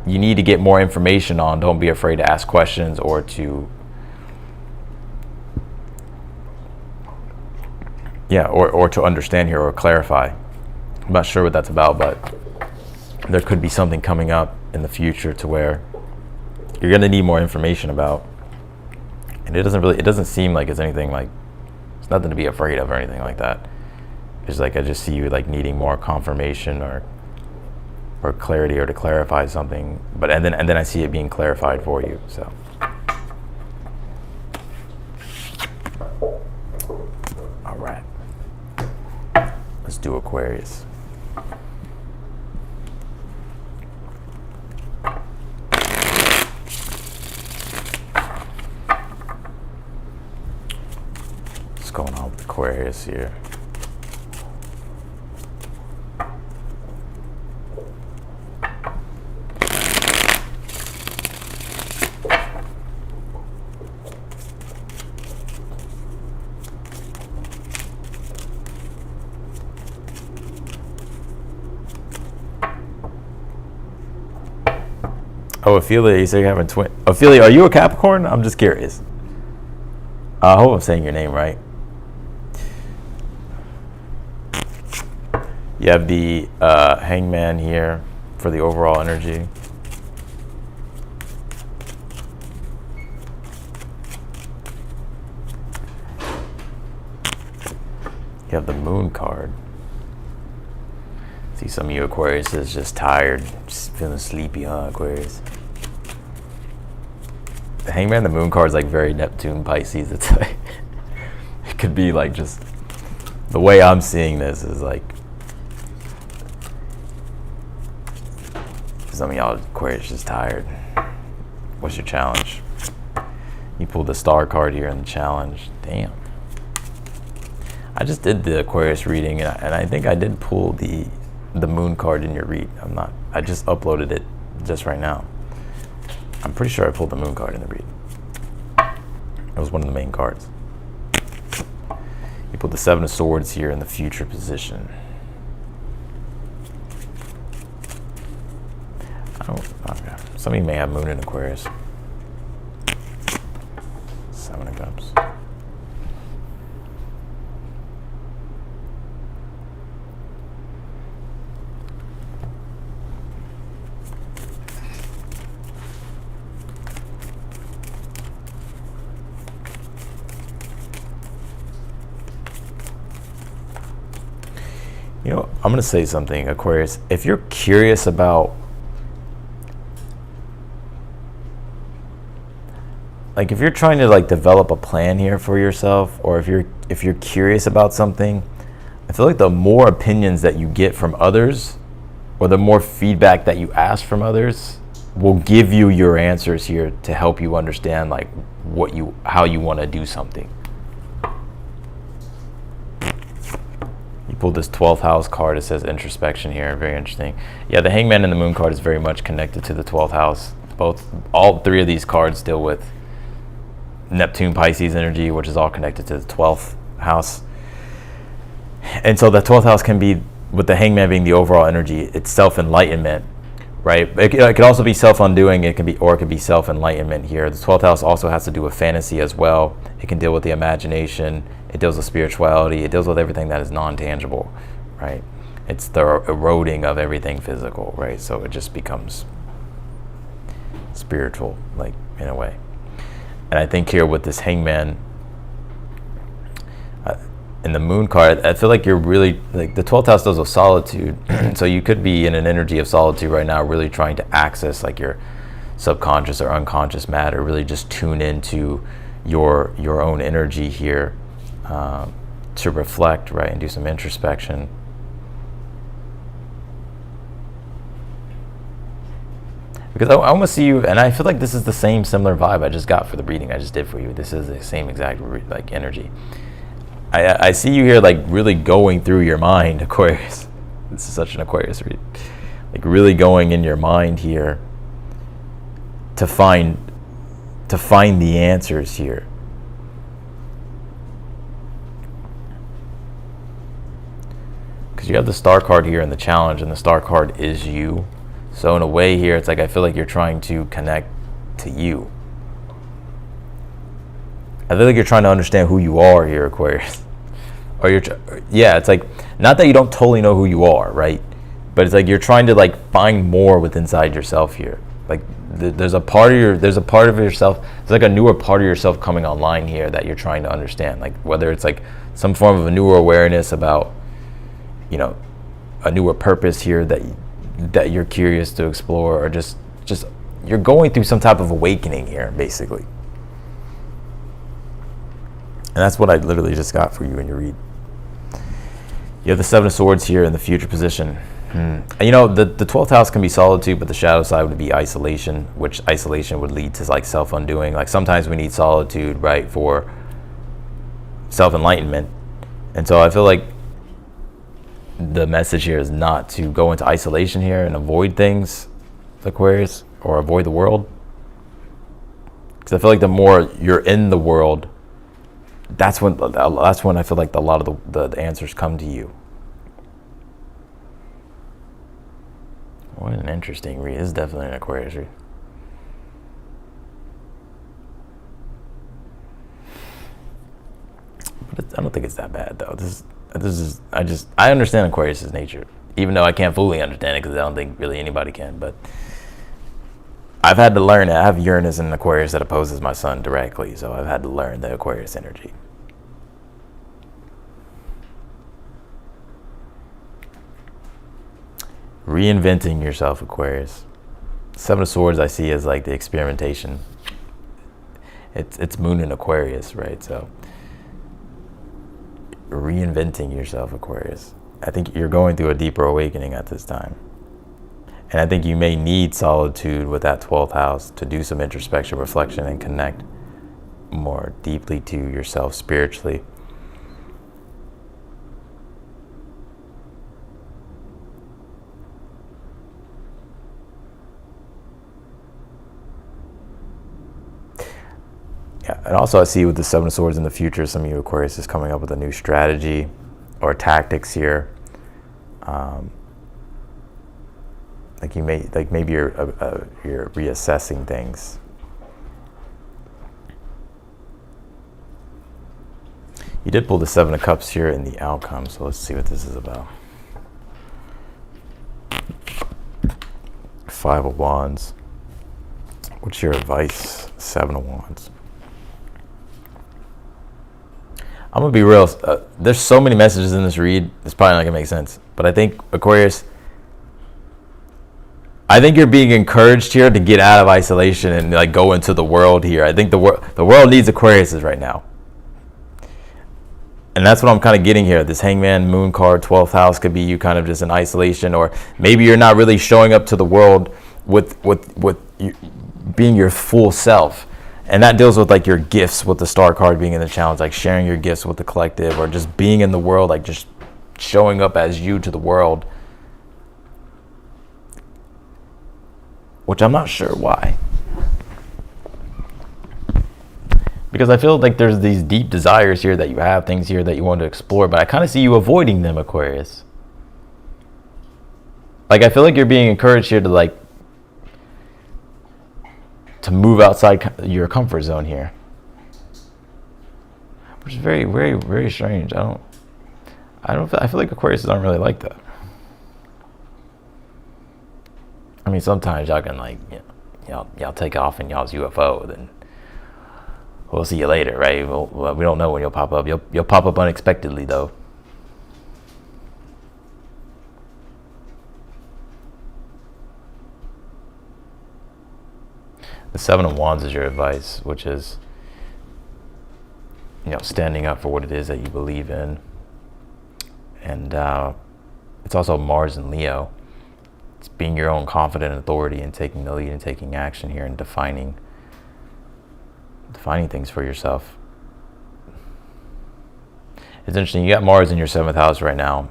you need to get more information on, don't be afraid to ask questions or to or to understand here or clarify. I'm not sure what that's about, but there could be something coming up in the future to where you're going to need more information about. And it doesn't seem like it's anything like, it's nothing to be afraid of or anything like that. It's like, I just see you like needing more confirmation or clarity, or to clarify something. But, and then I see it being clarified for you, so. All right. Let's do Aquarius. What's going on with Aquarius here? Oh, Ophelia, you say you're having twin. Ophelia, are you a Capricorn? I'm just curious. I hope I'm saying your name right. You have the Hangman here for the overall energy. You have the Moon card. See, some of you Aquarius is just tired, just feeling sleepy, huh, Aquarius? The Hangman, the Moon card is like very Neptune, Pisces. It's like, it could be like, just the way I'm seeing this is like, some of y'all Aquarius just tired. What's your challenge? You pulled the Star card here in the challenge. Damn. I just did the Aquarius reading, and I think I did pull the Moon card in your read. I just uploaded it just right now. I'm pretty sure I pulled the Moon card in the read. It was one of the main cards. You pulled the Seven of Swords here in the future position. Okay. Some of you may have Moon in Aquarius. Seven of Cups. You know, I'm going to say something, Aquarius. If you're curious about, like, if you're trying to like develop a plan here for yourself, or if you're curious about something, I feel like the more opinions that you get from others, or the more feedback that you ask from others, will give you your answers here to help you understand like how you want to do something. Pulled this 12th house card. It says introspection here. Very interesting. Yeah, the Hangman and the Moon card is very much connected to the 12th house. All three of these cards deal with Neptune, Pisces energy, which is all connected to the 12th house. And so the 12th house can be, with the Hangman being the overall energy, it's self-enlightenment, right? It could also be self-undoing. It could be self-enlightenment here. The 12th house also has to do with fantasy as well. It can deal with the imagination. It deals with spirituality. It deals with everything that is non-tangible, right? It's the eroding of everything physical, right? So it just becomes spiritual, like, in a way. And I think here with this Hangman in the Moon card, I feel like you're really, like, the 12th house deals with solitude. So you could be in an energy of solitude right now, really trying to access like your subconscious or unconscious matter, really just tune into your own energy here. To reflect, right, and do some introspection. Because I almost see you, and I feel like this is the same similar vibe I just got for the reading I just did for you. This is the same exact like energy. I see you here like really going through your mind, Aquarius. This is such an Aquarius read. Like really going in your mind here to find the answers here. Because you have the Star card here in the challenge, and the Star card is you. So in a way here, it's like I feel like you're trying to connect to you. I feel like you're trying to understand who you are here, Aquarius. Or it's like, not that you don't totally know who you are, right? but it's like you're trying to like find more within inside yourself here. Like there's a part of yourself, there's like a newer part of yourself coming online here that you're trying to understand, like whether it's like some form of a newer awareness about, you know, a newer purpose here that you're curious to explore, or just you're going through some type of awakening here, basically. And that's what I literally just got for you in your read. You have the Seven of Swords here in the future position. You know, the 12th house can be solitude, but the shadow side would be isolation, which isolation would lead to like self-undoing. Like sometimes we need solitude, right, for self-enlightenment. And so I feel like the message here is not to go into isolation here and avoid things, Aquarius, or avoid the world. Because I feel like the more you're in the world, that's when I feel like a lot of the answers come to you. What an interesting read. This is definitely an Aquarius read. But I don't think it's that bad though. I understand Aquarius' nature, even though I can't fully understand it because I don't think really anybody can. But I've had to learn it. I have Uranus in Aquarius that opposes my sun directly, so I've had to learn the Aquarius energy. Reinventing yourself, Aquarius. Seven of Swords I see as like the experimentation. It's moon in Aquarius, right? So reinventing yourself, Aquarius. I think you're going through a deeper awakening at this time. And I think you may need solitude with that 12th house to do some introspection, reflection, and connect more deeply to yourself spiritually. Yeah, and also I see with the Seven of Swords in the future, some of you Aquarius is coming up with a new strategy or tactics here. Like maybe you're reassessing things. You did pull the Seven of Cups here in the outcome, so let's see what this is about. Five of Wands. What's your advice? Seven of Wands. I'm gonna be real. There's so many messages in this read. It's probably not gonna make sense, but I think Aquarius, I think you're being encouraged here to get out of isolation and like go into the world here. I think the world needs Aquariuses right now, and that's what I'm kind of getting here. This Hangman Moon card, 12th house, could be you kind of just in isolation, or maybe you're not really showing up to the world with you being your full self. And that deals with like your gifts, with the Star card being in the challenge, like sharing your gifts with the collective, or just being in the world, like just showing up as you to the world. Which I'm not sure why. Because I feel like there's these deep desires here that you have, things here that you want to explore, but I kind of see you avoiding them, Aquarius. Like I feel like you're being encouraged here to move outside your comfort zone here, which is very, very, very strange. I feel like Aquarius aren't really like that. I mean, sometimes y'all can y'all take off in y'all's UFO, then we'll see you later, right? We don't know when you'll pop up. You'll pop up unexpectedly though. The Seven of Wands is your advice, which is, standing up for what it is that you believe in. And it's also Mars and Leo. It's being your own confident authority and taking the lead and taking action here and defining things for yourself. It's interesting. You got Mars in your 7th house right now.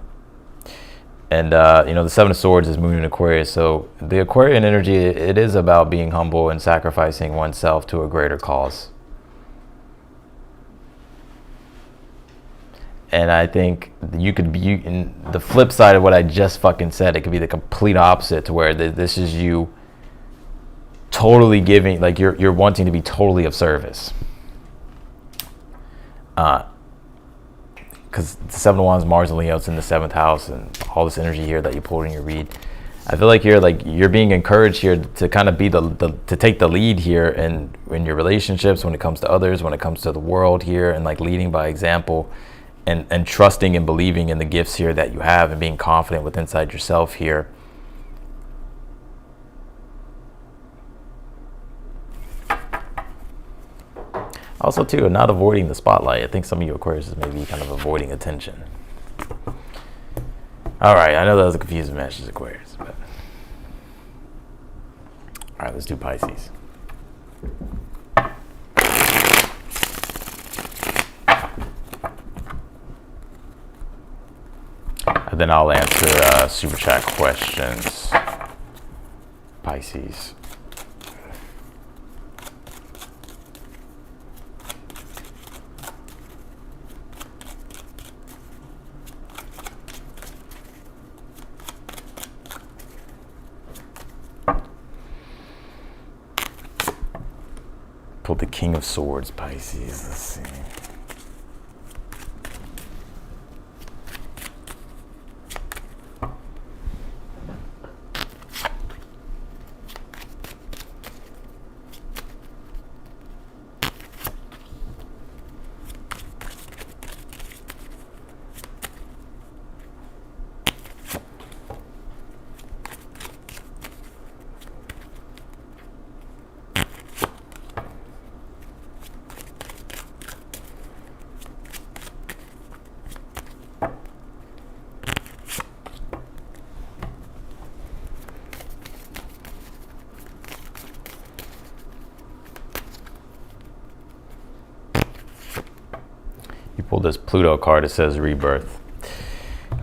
And, the Seven of Swords is Moon in Aquarius. So the Aquarian energy, it is about being humble and sacrificing oneself to a greater cause. And I think you could be in the flip side of what I just fucking said. It could be the complete opposite, to where this is you totally giving, like you're wanting to be totally of service. because the Seven of Wands, Mars and Leo, it's in the 7th house, and all this energy here that you pulled in your read. I feel like you're being encouraged here to kind of be to take the lead here in your relationships, when it comes to others, when it comes to the world here, and like leading by example, and trusting and believing in the gifts here that you have, and being confident with inside yourself here. Also too, not avoiding the spotlight. I think some of you Aquarius may be kind of avoiding attention. All right, I know that was a confusing message, Aquarius, but all right, let's do Pisces. And then I'll answer super chat questions. Pisces. Pulled the King of Swords, Pisces. Let's see. Pulled this Pluto card. It says rebirth.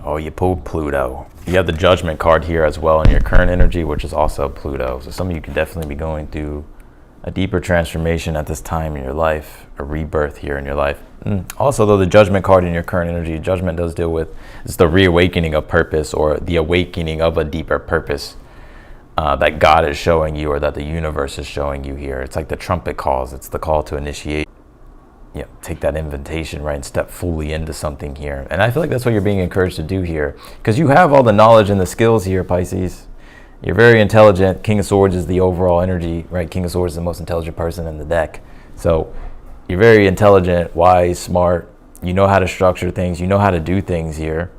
Oh, you pulled Pluto. You have the Judgment card here as well in your current energy, which is also Pluto. So some of you could definitely be going through a deeper transformation at this time in your life, a rebirth here in your life. Also, though, the Judgment card in your current energy, Judgment does deal with, it's the reawakening of purpose, or the awakening of a deeper purpose that God is showing you, or that the universe is showing you here. It's like the trumpet calls. It's the call to initiate. Yeah, take that invitation, right, and step fully into something here. And I feel like that's what you're being encouraged to do here, because you have all the knowledge and the skills here, Pisces. You're very intelligent. King of Swords is the overall energy, right? King of Swords is the most intelligent person in the deck. So you're very intelligent, wise, smart. You know how to structure things. You know how to do things here.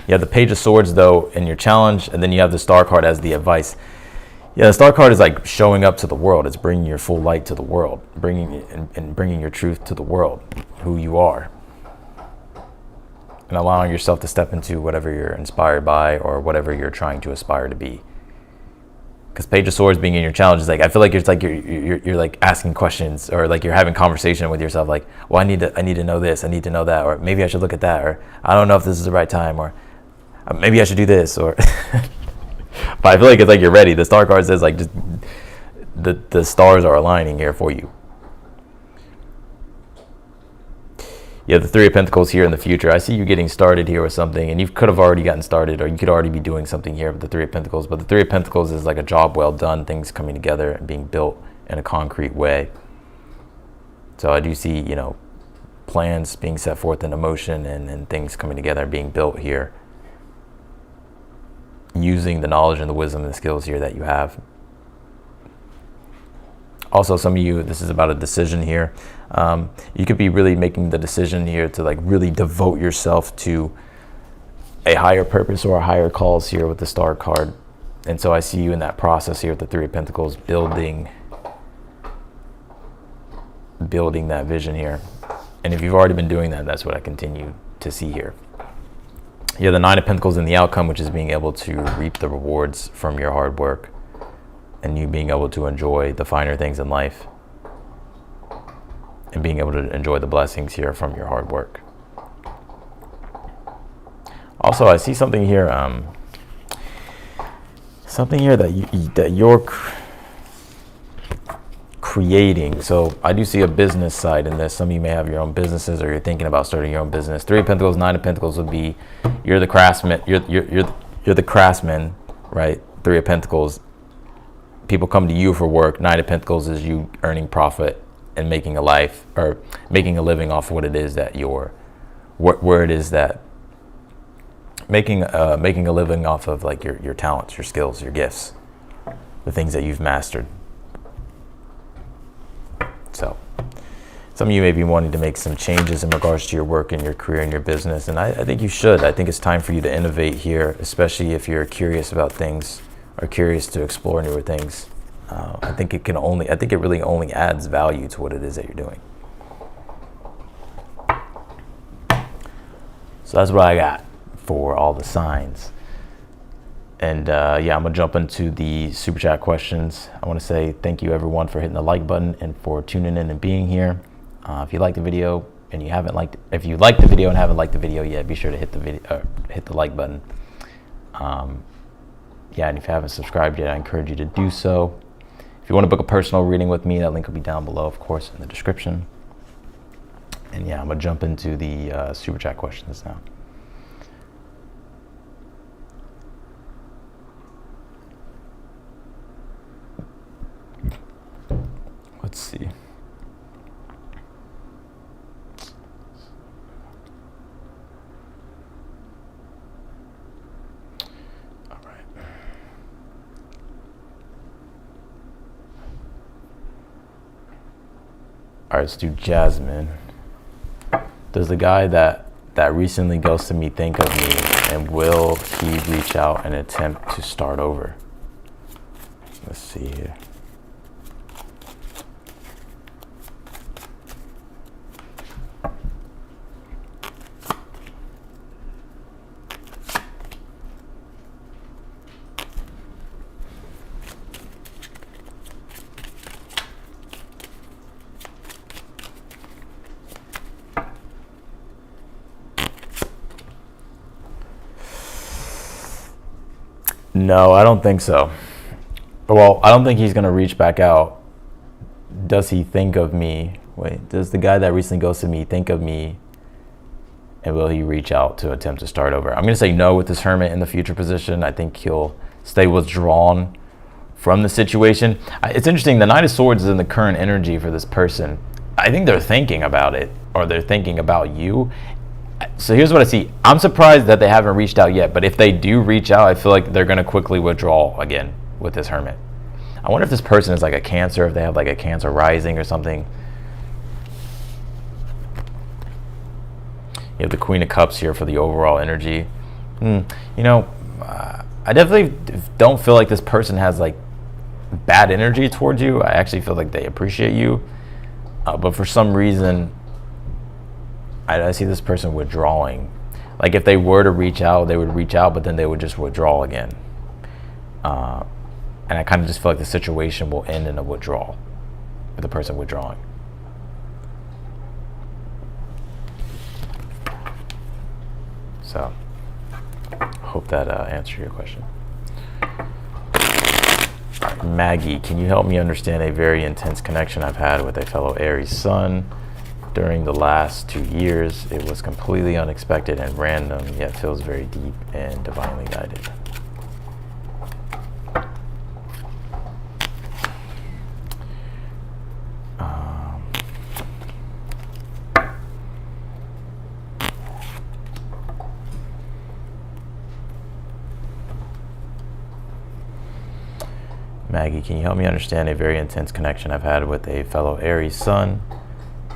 You have the Page of Swords, though, in your challenge, and then you have the Star card as the advice. Yeah, the Star card is like showing up to the world. It's bringing your full light to the world, bringing your truth to the world, who you are, and allowing yourself to step into whatever you're inspired by, or whatever you're trying to aspire to be. Because Page of Swords being in your challenge is like, I feel like it's like you're like asking questions, or like you're having conversation with yourself, like, well, I need to know this, I need to know that, or maybe I should look at that, or I don't know if this is the right time, or maybe I should do this, or. But I feel like it's like you're ready. The Star card says like just the stars are aligning here for you. You have the Three of Pentacles here in the future. I see you getting started here with something, and you could have already gotten started, or you could already be doing something here with the Three of Pentacles. But the Three of Pentacles is like a job well done, things coming together and being built in a concrete way. So I do see, you know, plans being set forth into motion, and things coming together and being built here, using the knowledge and the wisdom and the skills here that you have. Also, some of you, this is about a decision here. You could be really making the decision here to like really devote yourself to a higher purpose or a higher cause here with the Star card. And so I see you in that process here with the Three of Pentacles, building that vision here. And if you've already been doing that, that's what I continue to see here. You have the Nine of Pentacles in the outcome, which is being able to reap the rewards from your hard work, and you being able to enjoy the finer things in life, and being able to enjoy the blessings here from your hard work. Also, I see something here that you're creating. So I do see a business side in this. Some of you may have your own businesses, or you're thinking about starting your own business. Three of Pentacles, Nine of Pentacles would be you're the craftsman. You're the craftsman, right? Three of Pentacles, people come to you for work. Nine of Pentacles is you earning profit and making a life or making a living off what it is that you're, where it is that making a living off of like your talents, your skills, your gifts, the things that you've mastered. So some of you may be wanting to make some changes in regards to your work and your career and your business, and I think you should. I think it's time for you to innovate here, especially if you're curious about things or curious to explore newer things. I think it really only adds value to what it is that you're doing. So that's what I got for all the signs. And yeah, I'm gonna jump into the super chat questions. I want to say thank you everyone for hitting the like button and for tuning in and being here. If you like the video and you haven't liked, if you like the video and haven't liked the video yet, be sure to hit the like button. Yeah, and if you haven't subscribed yet, I encourage you to do so. If you want to book a personal reading with me, that link will be down below, of course, in the description. And yeah, I'm gonna jump into the super chat questions now. Let's see. All right. All right, let's do Jasmine. Does the guy that recently ghosted me think of me, and will he reach out and attempt to start over? Let's see here. No, I don't think so. Well, I don't think he's going to reach back out. Does he think of me? Wait, does the guy that recently ghosted me think of me? And will he reach out to attempt to start over? I'm going to say no with this Hermit in the future position. I think he'll stay withdrawn from the situation. It's interesting. The Knight of Swords is in the current energy for this person. I think they're thinking about it, or they're thinking about you. So here's what I see. I'm surprised that they haven't reached out yet, but if they do reach out, I feel like they're going to quickly withdraw again with this Hermit. I wonder if this person is like a Cancer, if they have like a Cancer rising or something. You have the Queen of Cups here for the overall energy. You know, I definitely don't feel like this person has like bad energy towards you. I actually feel like they appreciate you. But for some reason, I see this person withdrawing. Like if they were to reach out, they would reach out, but then they would just withdraw again. And I kind of just feel like the situation will end in a withdrawal, with the person withdrawing. So, hope that answered your question. Maggie, can you help me understand a very intense connection I've had with a fellow Aries sun? During the last 2 years, it was completely unexpected and random, yet feels very deep and divinely guided. Maggie, can you help me understand a very intense connection I've had with a fellow Aries sun?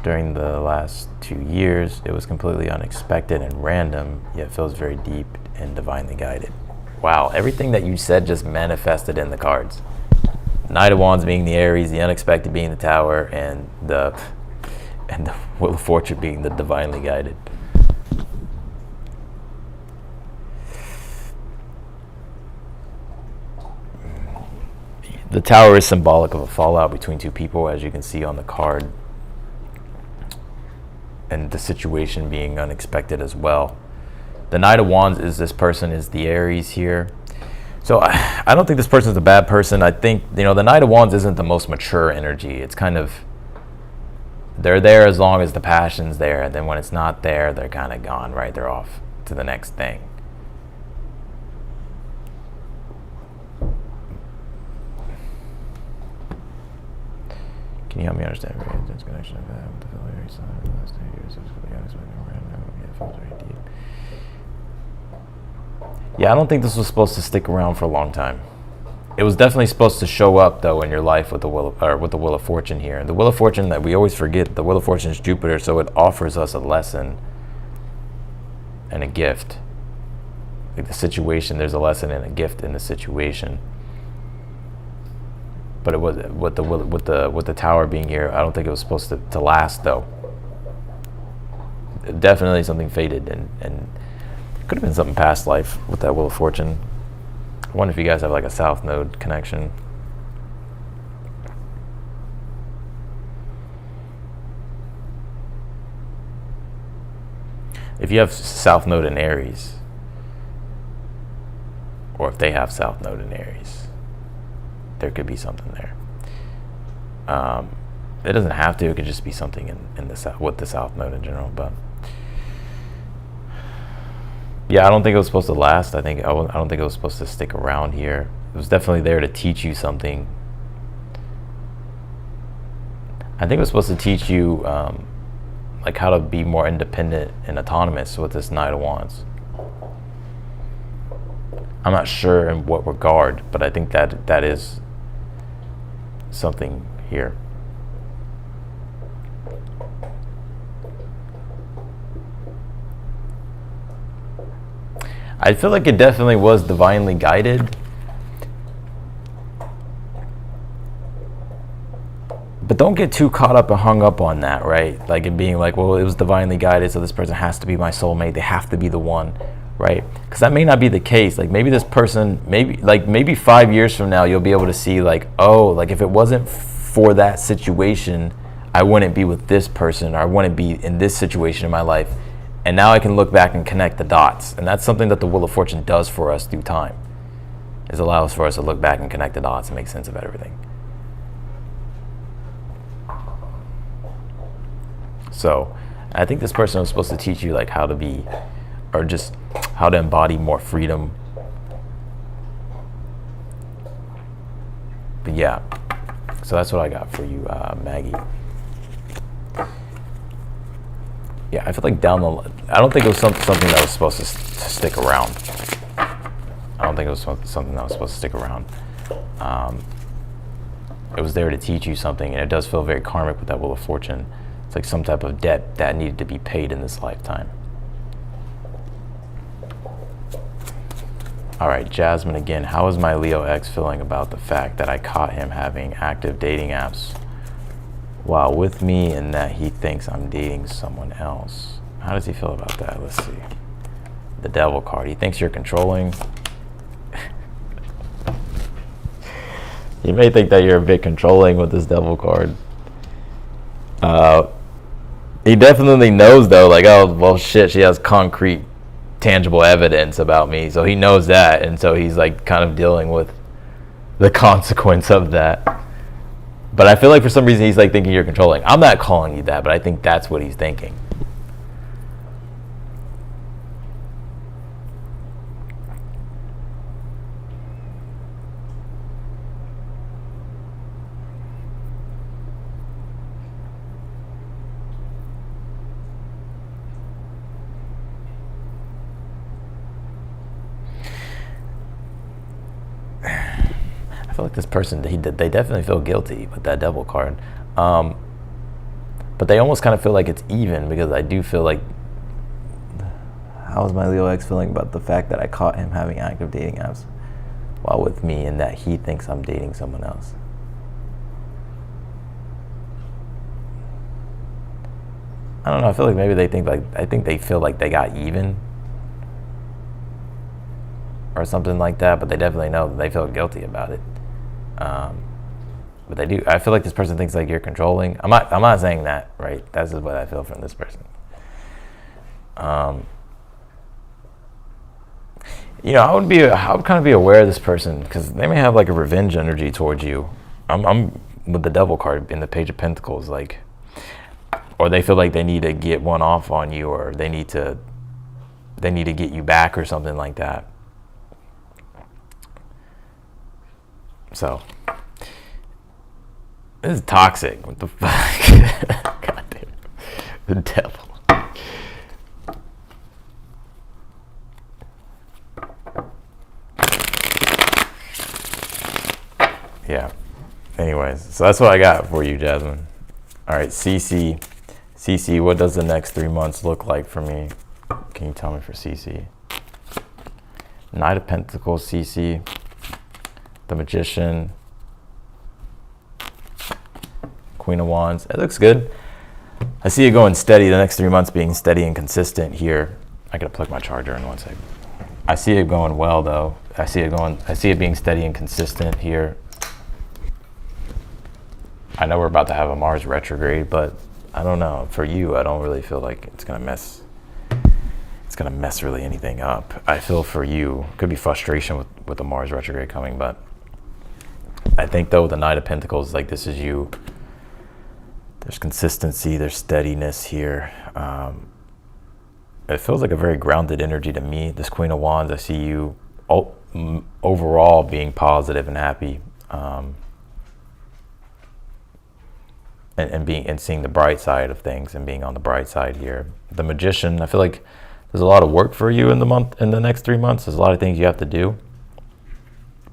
During the last 2 years, it was completely unexpected and random, yet feels very deep and divinely guided. Wow, everything that you said just manifested in the cards. Knight of Wands being the Aries, the unexpected being the Tower, and the Wheel of Fortune being the divinely guided. The Tower is symbolic of a fallout between two people, as you can see on the card. And the situation being unexpected as well. The Knight of Wands is this person is the Aries here. So I don't think this person is a bad person. I think, you know, the Knight of Wands isn't the most mature energy. It's kind of, they're there as long as the passion's there. And then when it's not there, they're kind of gone, right? They're off to the next thing. Can Can you help me understand this connection I've had with the fellow Aries sign in the last 2 years? It's really unexpected. It feels very deep. Yeah, I don't think this was supposed to stick around for a long time. It was definitely supposed to show up though in your life with the Wheel of Fortune here. The Wheel of Fortune, that we always forget, the Wheel of Fortune is Jupiter, so it offers us a lesson and a gift. Like the situation, there's a lesson and a gift in the situation. But it was with the Tower being here, I don't think it was supposed to last though. Definitely something faded, and could have been something past life with that Wheel of Fortune. I wonder if you guys have like a South Node connection. If you have South Node in Aries, or if they have South Node in Aries, there could be something there. It doesn't have to. It could just be something in the South, with the South Node in general. But yeah, I don't think it was supposed to last. I don't think it was supposed to stick around here. It was definitely there to teach you something. I think it was supposed to teach you like how to be more independent and autonomous with this Knight of Wands. I'm not sure in what regard, but I think that is something here. I feel like it definitely was divinely guided. But don't get too caught up and hung up on that, right? Like it being like, well, it was divinely guided, so this person has to be my soulmate. They have to be the one, right? Because that may not be the case. Like maybe this person, maybe 5 years from now, you'll be able to see like, oh, like if it wasn't for that situation, I wouldn't be with this person, or I wouldn't be in this situation in my life. And now I can look back and connect the dots. And that's something that the Wheel of Fortune does for us through time. It allows for us to look back and connect the dots and make sense of everything. So I think this person was supposed to teach you like how to be, or just how to embody more freedom. But yeah, so that's what I got for you, Maggie. Yeah, I feel like I don't think it was something that was supposed to stick around. I don't think it was something that was supposed to stick around. It was there to teach you something, and it does feel very karmic with that Wheel of Fortune. It's like some type of debt that needed to be paid in this lifetime. All right, Jasmine again. How is my Leo ex feeling about the fact that I caught him having active dating apps while with me, and that he thinks I'm dating someone else? How does he feel about that? Let's see. The Devil card. He thinks you're controlling. You may think that you're a bit controlling with this Devil card. He definitely knows though, like, oh, well, shit, she has concrete, tangible evidence about me. So he knows that. And so he's like kind of dealing with the consequence of that. But I feel like for some reason he's like thinking you're controlling. I'm not calling you that, but I think that's what he's thinking. I feel like this person, they definitely feel guilty with that Devil card. But they almost kind of feel like it's even, because I do feel like, how is my Leo ex feeling about the fact that I caught him having active dating apps while with me, and that he thinks I'm dating someone else? I don't know. I feel like maybe they think I think they feel like they got even or something like that, but they definitely know that they feel guilty about it. But they do. I feel like this person thinks like you're controlling. I'm not saying that, right? That's just what I feel from this person. You know, I would kind of be aware of this person, because they may have like a revenge energy towards you. I'm with the Devil card in the Page of Pentacles, like, or they feel like they need to get one off on you, or they need to get you back or something like that. So This is toxic. What the fuck? God damn. The devil. Yeah. Anyways, so that's what I got for you, Jasmine. All right, CC. CC, what does the next 3 months look like for me? Can you tell me for CC? Knight of Pentacles, CC. The Magician. Queen of Wands. It looks good. I see it going steady. The next 3 months being steady and consistent here. I gotta plug my charger in 1 second. I see it going well though. I see it being steady and consistent here. I know we're about to have a Mars retrograde, but I don't know. For you, I don't really feel like it's gonna mess really anything up. I feel for you, could be frustration with the Mars retrograde coming, but I think though the Knight of Pentacles, like this is you. There's consistency, there's steadiness here. It feels like a very grounded energy to me. This Queen of Wands, I see you overall being positive and happy. And seeing the bright side of things and being on the bright side here. The Magician, I feel like there's a lot of work for you in the next 3 months. There's a lot of things you have to do.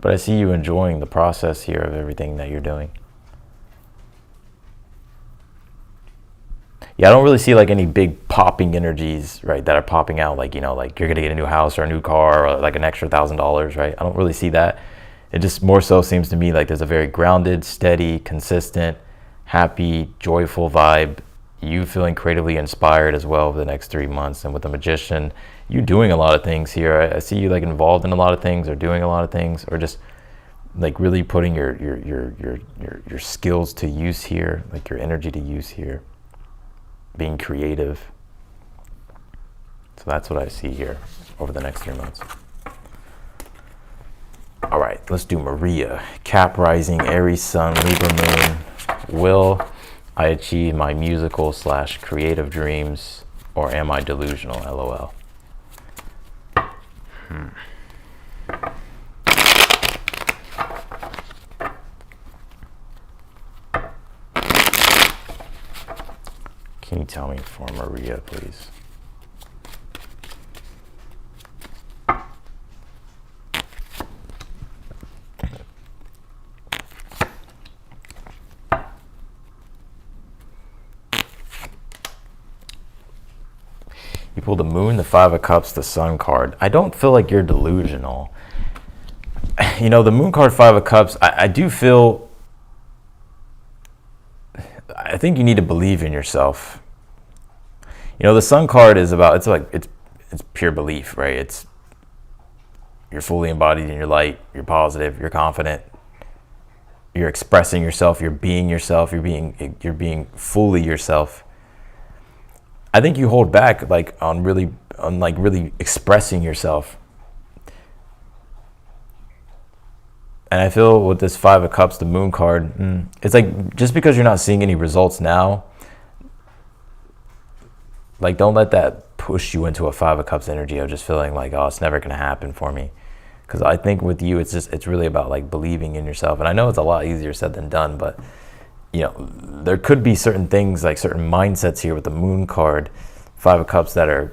But I see you enjoying the process here of everything that you're doing. Yeah, I don't really see like any big popping energies, right, that are popping out, like, you know, like you're gonna get a new house or a new car or like an extra $1,000, right? I don't really see that. It just more so seems to me like there's a very grounded, steady, consistent, happy, joyful vibe. You feeling creatively inspired as well for the next 3 months. And with the Magician, you doing a lot of things here. I see you like involved in a lot of things or doing a lot of things or just like really putting your skills to use here, like your energy to use here, being creative. So that's what I see here over the next 3 months. All right, let's do Maria. Cap rising, Aries sun, Libra moon. Will I achieve my musical / creative dreams, or am I delusional? LOL. Can you tell me for Maria, please? You pull the Moon, the Five of Cups, the Sun card. I don't feel like you're delusional. You know, the Moon card, Five of Cups, I do feel, I think you need to believe in yourself. You know, the Sun card is about, it's pure belief, right? You're fully embodied in your light, you're positive, you're confident, you're expressing yourself, you're being yourself, you're being fully yourself. I think you hold back on really expressing yourself. And I feel with this Five of Cups, the Moon card, it's like just because you're not seeing any results now, like don't let that push you into a Five of Cups energy of just feeling like, oh, it's never gonna happen for me. Because I think with you, it's really about like believing in yourself. And I know it's a lot easier said than done, but you know, there could be certain things, like certain mindsets here with the Moon card, Five of Cups, that are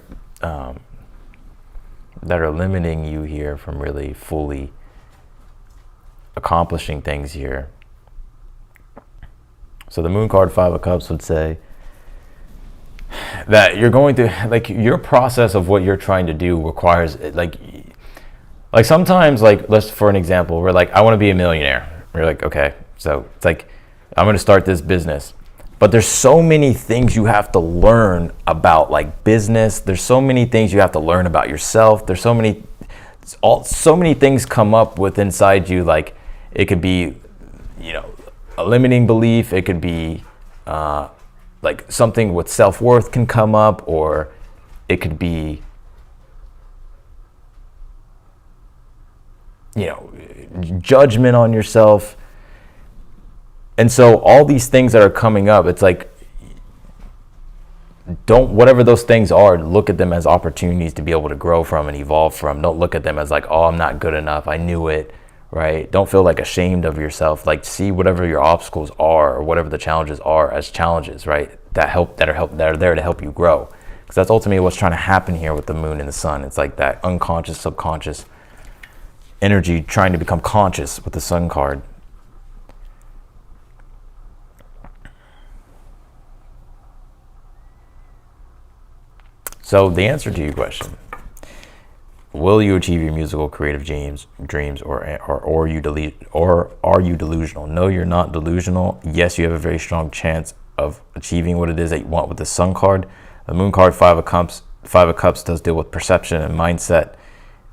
limiting you here from really fully accomplishing things here. So the Moon card, Five of Cups, would say that you're going to, like, your process of what you're trying to do requires, like sometimes, like, let's, for an example, we're like, I want to be a millionaire. We're like, okay, so it's like, I'm going to start this business. But there's so many things you have to learn about, like business. There's so many things you have to learn about yourself. There's so many things come up with inside you. Like it could be, you know, a limiting belief. It could be like something with self-worth can come up, or it could be, you know, judgment on yourself. And so all these things that are coming up, it's like, whatever those things are, look at them as opportunities to be able to grow from and evolve from. Don't look at them as like, oh, I'm not good enough, I knew it, right? Don't feel like ashamed of yourself. Like, see whatever your obstacles are or whatever the challenges are as challenges, right? That are there to help you grow. Because that's ultimately what's trying to happen here with the moon and the sun. It's like that unconscious, subconscious energy trying to become conscious with the sun card. So the answer to your question, will you achieve your musical creative dreams or are you delusional? No, you're not delusional. Yes, you have a very strong chance of achieving what it is that you want with the sun card. The moon card, Five of Cups does deal with perception and mindset,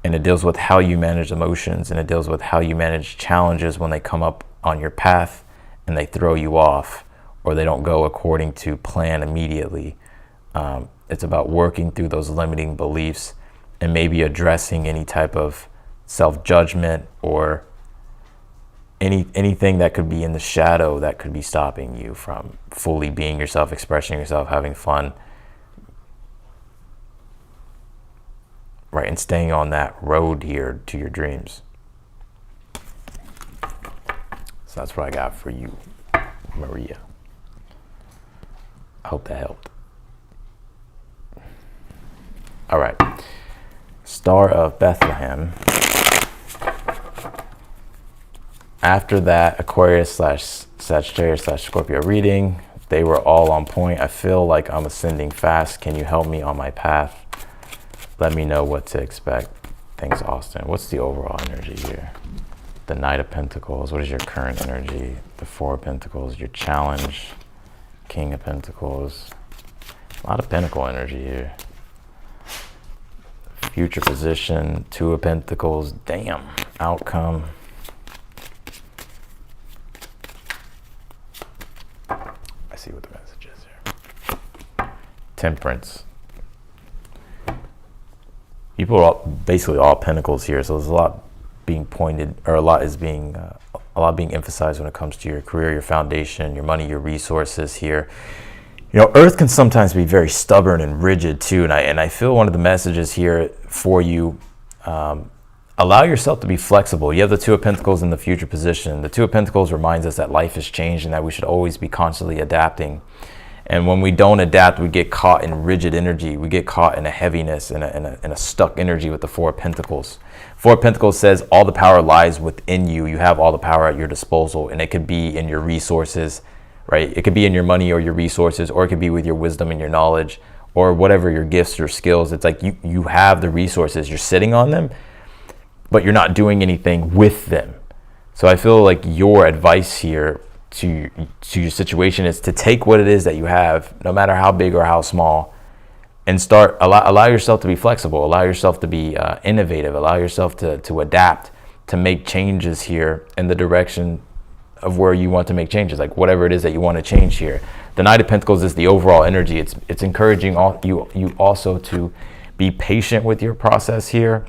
and it deals with how you manage emotions, and it deals with how you manage challenges when they come up on your path and they throw you off or they don't go according to plan immediately. It's about working through those limiting beliefs and maybe addressing any type of self-judgment or anything that could be in the shadow that could be stopping you from fully being yourself, expressing yourself, having fun, right? And staying on that road here to your dreams. So that's what I got for you, Maria. I hope that helped. All right. Star of Bethlehem. After that Aquarius / Sagittarius / Scorpio reading, they were all on point. I feel like I'm ascending fast. Can you help me on my path? Let me know what to expect. Thanks, Austin. What's the overall energy here? The Knight of Pentacles. What is your current energy? The Four of Pentacles. Your challenge. King of Pentacles. A lot of Pentacle energy here. Future position, Two of Pentacles, damn, outcome. I see what the message is here. Temperance. People are basically all Pentacles here, so there's a lot being pointed, or a lot being emphasized when it comes to your career, your foundation, your money, your resources here. You know, Earth can sometimes be very stubborn and rigid too, and I feel one of the messages here for you, allow yourself to be flexible. You have the Two of Pentacles in the future position. The Two of Pentacles reminds us that life has changed and that we should always be constantly adapting. And when we don't adapt, we get caught in rigid energy. We get caught in a heaviness and a stuck energy with the Four of Pentacles. Four of Pentacles says all the power lies within you. You have all the power at your disposal, and it could be in your resources, right? It could be in your money or your resources, or it could be with your wisdom and your knowledge, or whatever your gifts or skills. It's like you have the resources, you're sitting on them, but you're not doing anything with them. So I feel like your advice here to your situation is to take what it is that you have, no matter how big or how small, and allow yourself to be flexible, allow yourself to be innovative, allow yourself to adapt, to make changes here in the direction of where you want to make changes, like whatever it is that you want to change here. The Knight of Pentacles is the overall energy. It's encouraging you also to be patient with your process here.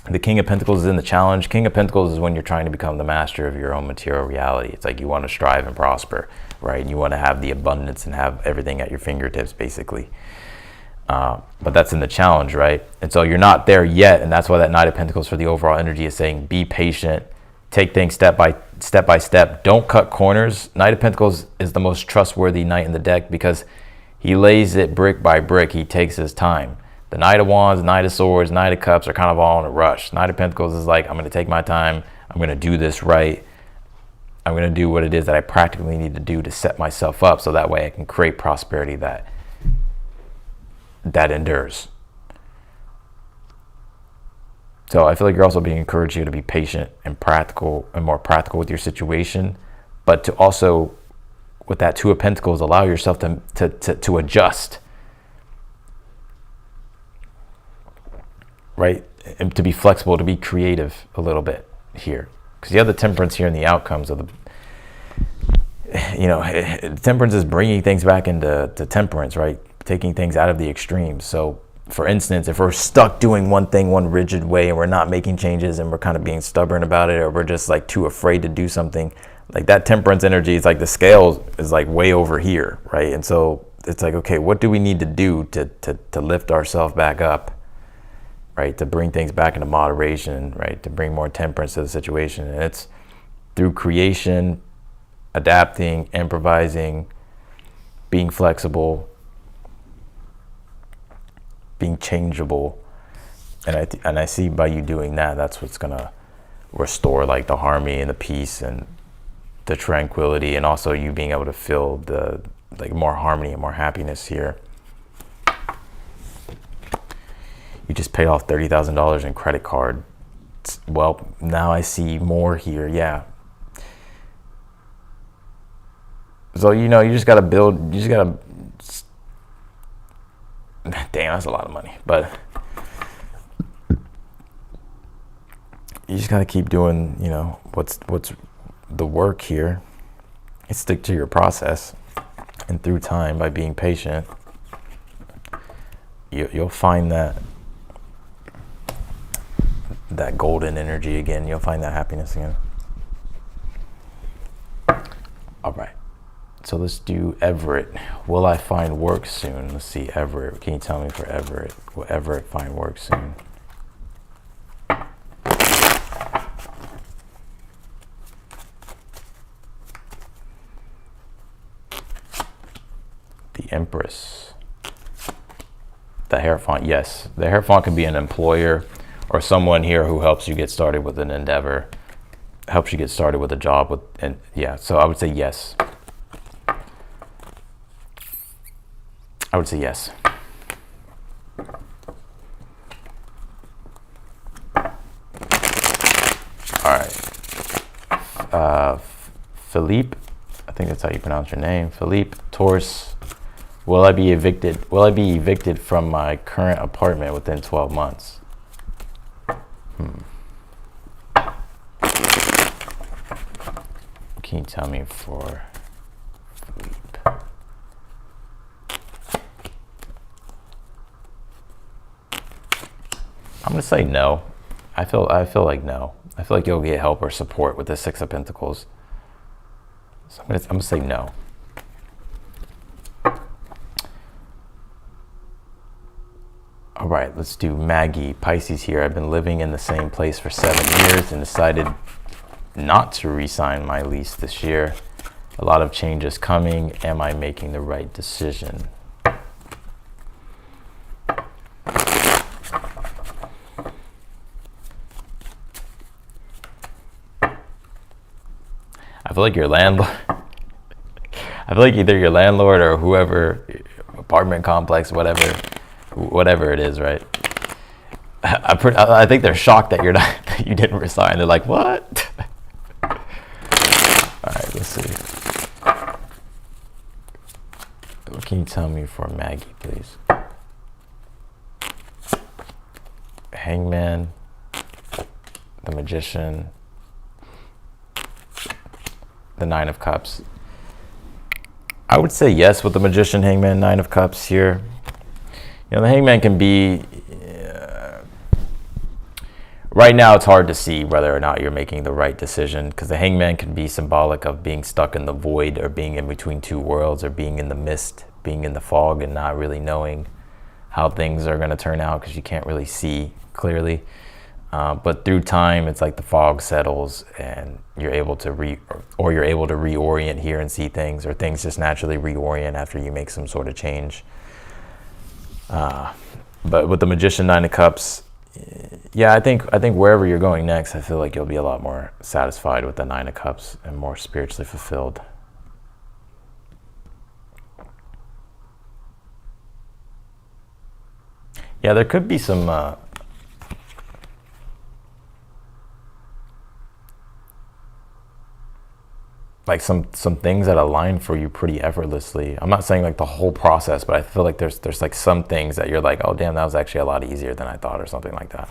The King of Pentacles is in the challenge. King of Pentacles is when you're trying to become the master of your own material reality. It's like you want to strive and prosper, right? And you want to have the abundance and have everything at your fingertips, basically. But that's in the challenge, right? And so you're not there yet, and that's why that Knight of Pentacles for the overall energy is saying be patient, take things step by step. Don't cut corners. Knight of Pentacles is the most trustworthy knight in the deck because he lays it brick by brick. He takes his time. The Knight of Wands, Knight of Swords, Knight of Cups are kind of all in a rush. Knight of Pentacles is like, I'm going to take my time. I'm going to do this right. I'm going to do what it is that I practically need to do to set myself up so that way I can create prosperity that endures. So I feel like you're also being encouraged here to be patient and practical and more practical with your situation, but to also, with that Two of Pentacles, allow yourself to adjust, right? And to be flexible, to be creative a little bit here. Because you have the Temperance here in the outcomes of temperance is bringing things back into temperance, right? Taking things out of the extremes. So for instance, if we're stuck doing one thing one rigid way and we're not making changes and we're kind of being stubborn about it, or we're just like too afraid to do something, like that temperance energy is like the scale is like way over here, right? And so it's like, okay, what do we need to do to lift ourselves back up, right? To bring things back into moderation, right? To bring more temperance to the situation. And it's through creation, adapting, improvising, being flexible, being changeable. And I see by you doing that, that's what's gonna restore like the harmony and the peace and the tranquility, and also you being able to feel the like more harmony and more happiness here. You just paid off $30,000 in credit card. Well, now I see more here. Yeah. So, you know, you just got to build, you just got to, damn, that's a lot of money, but you just got to keep doing, you know, what's the work here. And stick to your process, and through time, by being patient, you'll find that golden energy again. You'll find that happiness again. All right. So let's do Everett. Will I find work soon? Let's see, Everett. Can you tell me for Everett? Will Everett find work soon? The Empress. The Hierophant, yes. The Hierophant can be an employer or someone here who helps you get started with an endeavor, helps you get started with a job. And yeah, so I would say yes. I would say yes. All right. Philippe, I think that's how you pronounce your name. Philippe, Taurus. Will I be evicted? Will I be evicted from my current apartment within 12 months? Can you tell me for Philippe? I'm gonna say no. I feel like no. I feel like you'll get help or support with the Six of Pentacles. So I'm gonna say no. All right, let's do Maggie, Pisces here. I've been living in the same place for 7 years and decided not to re-sign my lease this year. A lot of changes coming. Am I making the right decision? I feel like your landlord, I feel like either your landlord or whoever, apartment complex, whatever it is, right? I think they're shocked that that you didn't resign. They're like, what? All right, let's see. What can you tell me for Maggie, please? Hangman, the Magician, the Nine of Cups. I would say yes with the Magician, Hangman, Nine of Cups here. You know, the Hangman can be, right now it's hard to see whether or not you're making the right decision, because the Hangman can be symbolic of being stuck in the void, or being in between two worlds, or being in the mist, being in the fog, and not really knowing how things are going to turn out because you can't really see clearly. But through time, it's like the fog settles and you're able to reorient here and see things, or things just naturally reorient after you make some sort of change. But with the Magician, Nine of Cups, yeah, I think wherever you're going next, I feel like you'll be a lot more satisfied with the Nine of Cups and more spiritually fulfilled. Yeah, there could be some like some things that align for you pretty effortlessly. I'm not saying like the whole process, but I feel like there's like some things that you're like, oh damn, that was actually a lot easier than I thought, or something like that.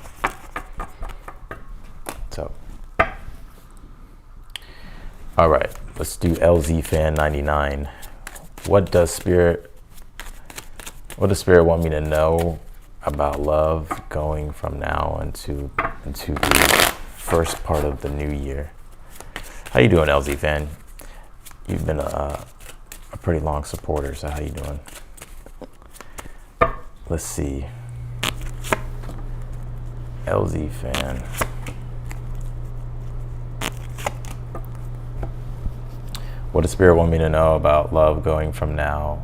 So, all right, let's do LZ Fan 99. What does Spirit want me to know about love going from now into the first part of the new year? How you doing, LZ Fan? You've been a pretty long supporter, so how you doing? Let's see. LZ fan. What does Spirit want me to know about love going from now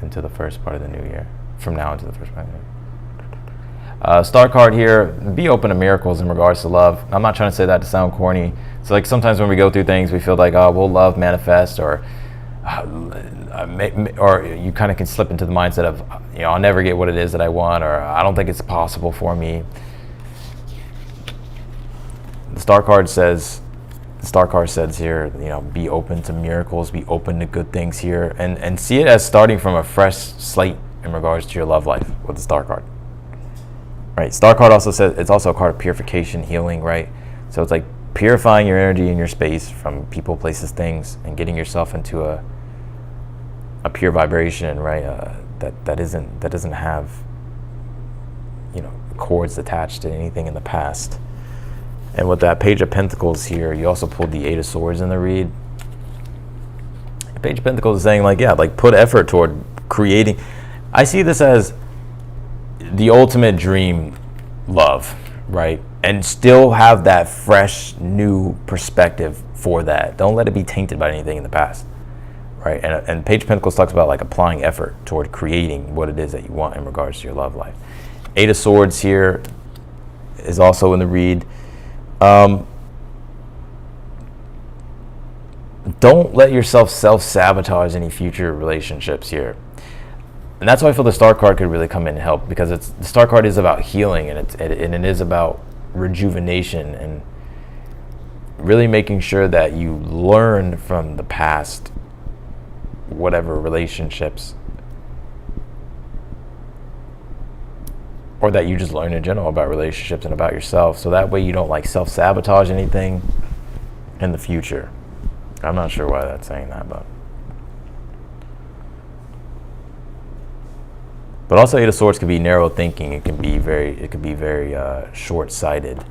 into the first part of the new year? From now into the first part of the new year. Star card here, be open to miracles in regards to love. I'm not trying to say that to sound corny. So like sometimes when we go through things, we feel like, oh, will love manifest, or you kind of can slip into the mindset of, you know, I'll never get what it is that I want, or I don't think it's possible for me. The star card says here, you know, be open to miracles, be open to good things here, and see it as starting from a fresh slate in regards to your love life with the star card. Right, star card also says it's also a card of purification, healing, right? So it's like purifying your energy and your space from people, places, things, and getting yourself into a pure vibration, right? That doesn't have, you know, cords attached to anything in the past. And with that Page of Pentacles here, you also pulled the Eight of Swords in the read. The Page of Pentacles is saying, like, yeah, like put effort toward creating. I see this as the ultimate dream love, right? And still have that fresh, new perspective for that. Don't let it be tainted by anything in the past, right? And Page of Pentacles talks about like applying effort toward creating what it is that you want in regards to your love life. Eight of Swords here is also in the read. Don't let yourself self-sabotage any future relationships here. And that's why I feel the star card could really come in and help, because the star card is about healing, and it is about rejuvenation and really making sure that you learn from the past, whatever relationships, or that you just learn in general about relationships and about yourself, so that way you don't like self-sabotage anything in the future. I'm not sure why that's saying that, but also Eight of Swords could be narrow thinking. It could be very short-sighted,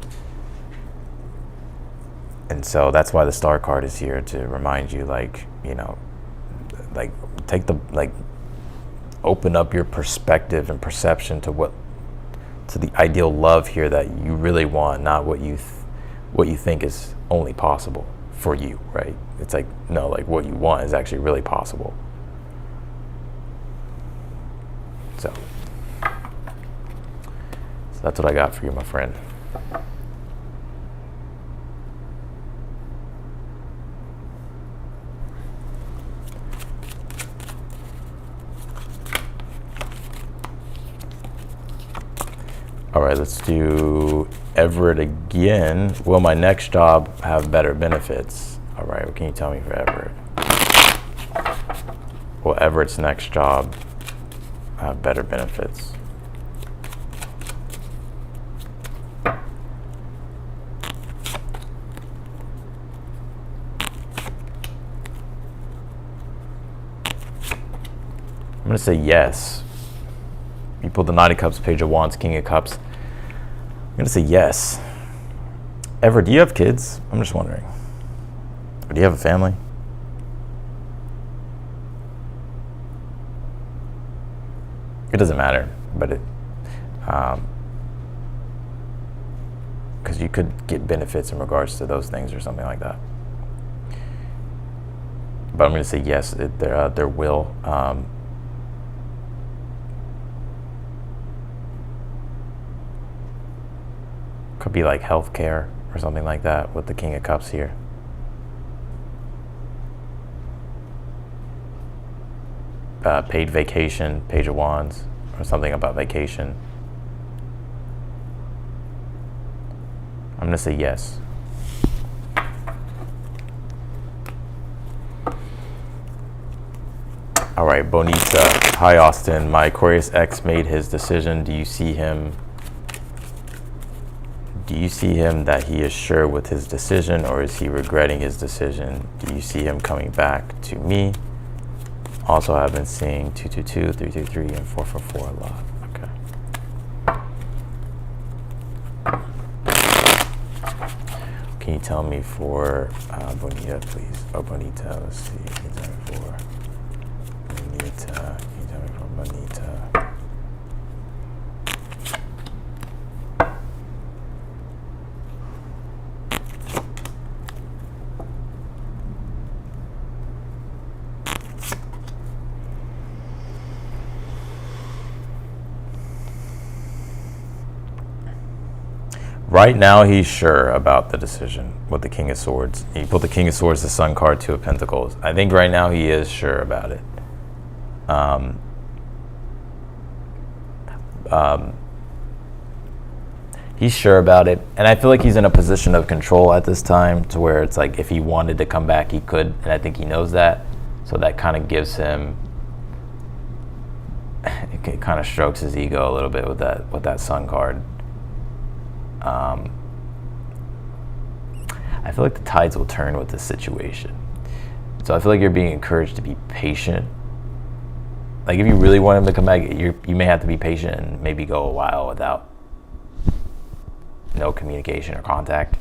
and so that's why the star card is here to remind you, like, you know, like open up your perspective and perception to the ideal love here that you really want, not what you think is only possible for you, right? It's like, no, like what you want is actually really possible. So that's what I got for you, my friend. All right, let's do Everett again. Will my next job have better benefits? All right, what can you tell me for Everett? Will Everett's next job have better benefits? I'm gonna say yes. You pulled the Knight of Cups, Page of Wands, King of Cups. I'm gonna say yes. Everett, do you have kids? I'm just wondering. Or do you have a family? It doesn't matter, but because you could get benefits in regards to those things or something like that. But I'm going to say yes, there will. Could be like healthcare or something like that with the King of Cups here. Paid vacation, Page of Wands, or something about vacation. I'm gonna say yes. All right, Bonita. Hi, Austin. My Aquarius ex made his decision. Do you see him that he is sure with his decision, or is he regretting his decision? Do you see him coming back to me? Also, I've been seeing 222, 333, and 444 a lot. Okay. Can you tell me for Bonita, please? Oh, Bonita, let's see. Can you tell me for Bonita? Can you tell me for Bonita? Right now, he's sure about the decision with the King of Swords. He put the King of Swords, the Sun card, Two of Pentacles. I think right now he is sure about it. He's sure about it, and I feel like he's in a position of control at this time, to where it's like if he wanted to come back, he could, and I think he knows that. So that kind of gives him, it kind of strokes his ego a little bit with that Sun card. I feel like the tides will turn with this situation. So I feel like you're being encouraged to be patient. Like if you really want him to come back, you may have to be patient and maybe go a while without no communication or contact.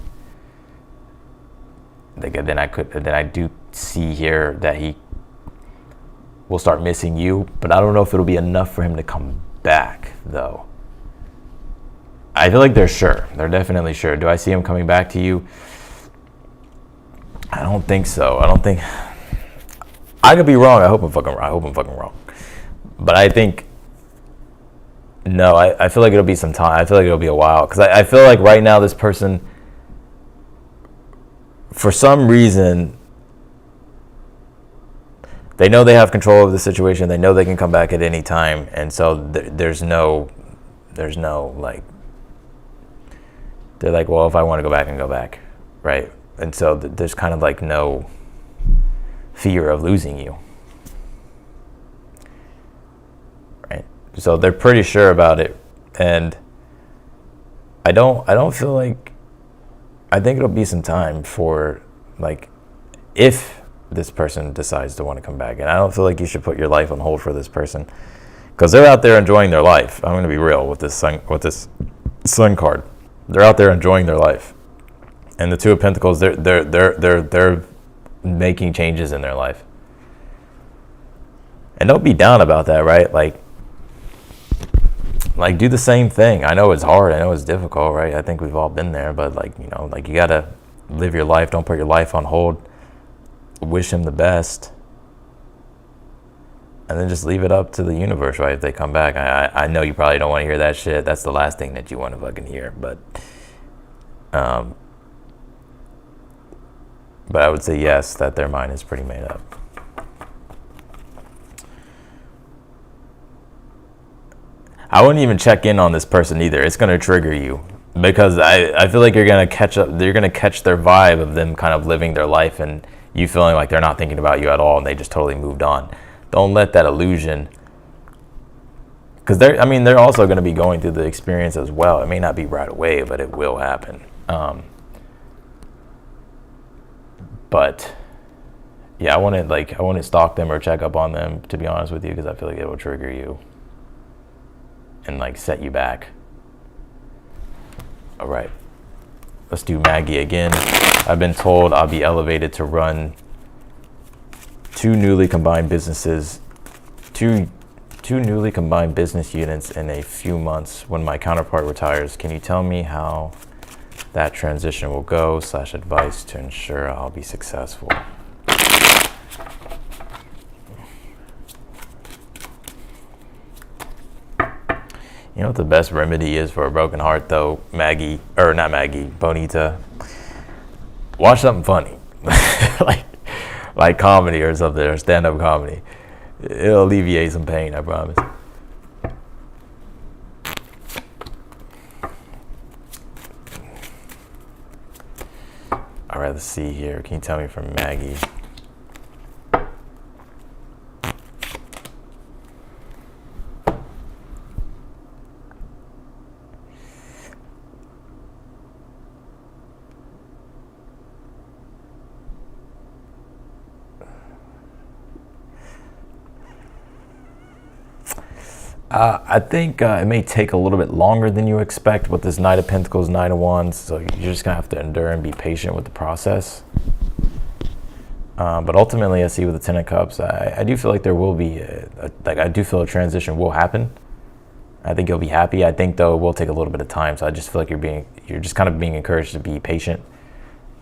Like then I do see here that he will start missing you, but I don't know if it'll be enough for him to come back though. I feel like they're sure. They're definitely sure. Do I see him coming back to you? I don't think so. I could be wrong. I hope I'm fucking wrong. But I think, no, I feel like it'll be some time. I feel like it'll be a while. Because I feel like right now this person, for some reason, they know they have control of the situation. They know they can come back at any time. And so there's no like, they're like, well, if I want to go back, I can go back, right? And so there's kind of like no fear of losing you, right? So they're pretty sure about it, and I don't feel like, I think it'll be some time for, like, if this person decides to want to come back, and I don't feel like you should put your life on hold for this person, because they're out there enjoying their life. I'm going to be real with this sun card. They're out there enjoying their life, and the Two of Pentacles, they're making changes in their life, and don't be down about that, right? Like do the same thing. I know it's hard. I know it's difficult, right? I think we've all been there, but like you gotta live your life. Don't put your life on hold. Wish him the best, and then just leave it up to the universe, right? If they come back, I know you probably don't want to hear that shit. That's the last thing that you want to fucking hear. But I would say yes, that their mind is pretty made up. I wouldn't even check in on this person either. It's going to trigger you, because I feel like you're going to catch up. You're going to catch their vibe of them kind of living their life and you feeling like they're not thinking about you at all and they just totally moved on. Don't let that illusion, because they're also going to be going through the experience as well. It may not be right away, but it will happen. But yeah, I wouldn't stalk them or check up on them, to be honest with you, because I feel like it will trigger you and like set you back. All right, let's do Maggie again. I've been told I'll be elevated to run two newly combined business units in a few months when my counterpart retires. Can you tell me how that transition will go / advice to ensure I'll be successful? You know what the best remedy is for a broken heart though, Bonita? Watch something funny. like comedy or something, or stand-up comedy. It'll alleviate some pain, I promise. All right, let's see here. Can you tell me from Maggie? I think it may take a little bit longer than you expect with this Knight of Pentacles, Knight of Wands. So you're just going to have to endure and be patient with the process. But ultimately, I see with the Ten of Cups, I do feel like there will be, I do feel a transition will happen. I think you'll be happy. I think, though, it will take a little bit of time. So I just feel like you're just kind of being encouraged to be patient.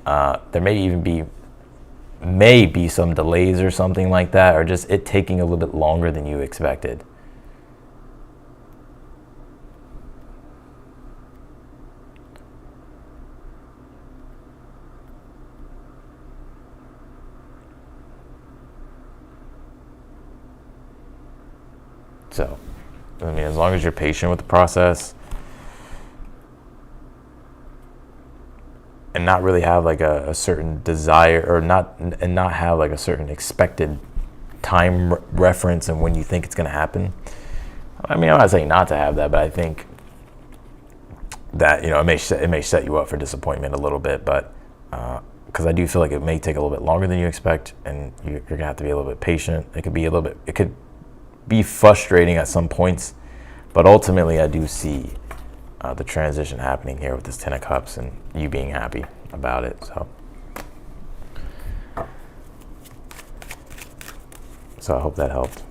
There may be some delays or something like that, or just it taking a little bit longer than you expected. So, I mean, as long as you're patient with the process and not really have like a certain desire, or not have like a certain expected time reference and when you think it's going to happen. I mean, I'm not saying not to have that, but I think that, you know, it may set you up for disappointment a little bit, but because I do feel like it may take a little bit longer than you expect, and you're gonna have to be a little bit patient. It could be frustrating at some points, but ultimately I do see the transition happening here with this Ten of Cups and you being happy about it. So I hope that helped.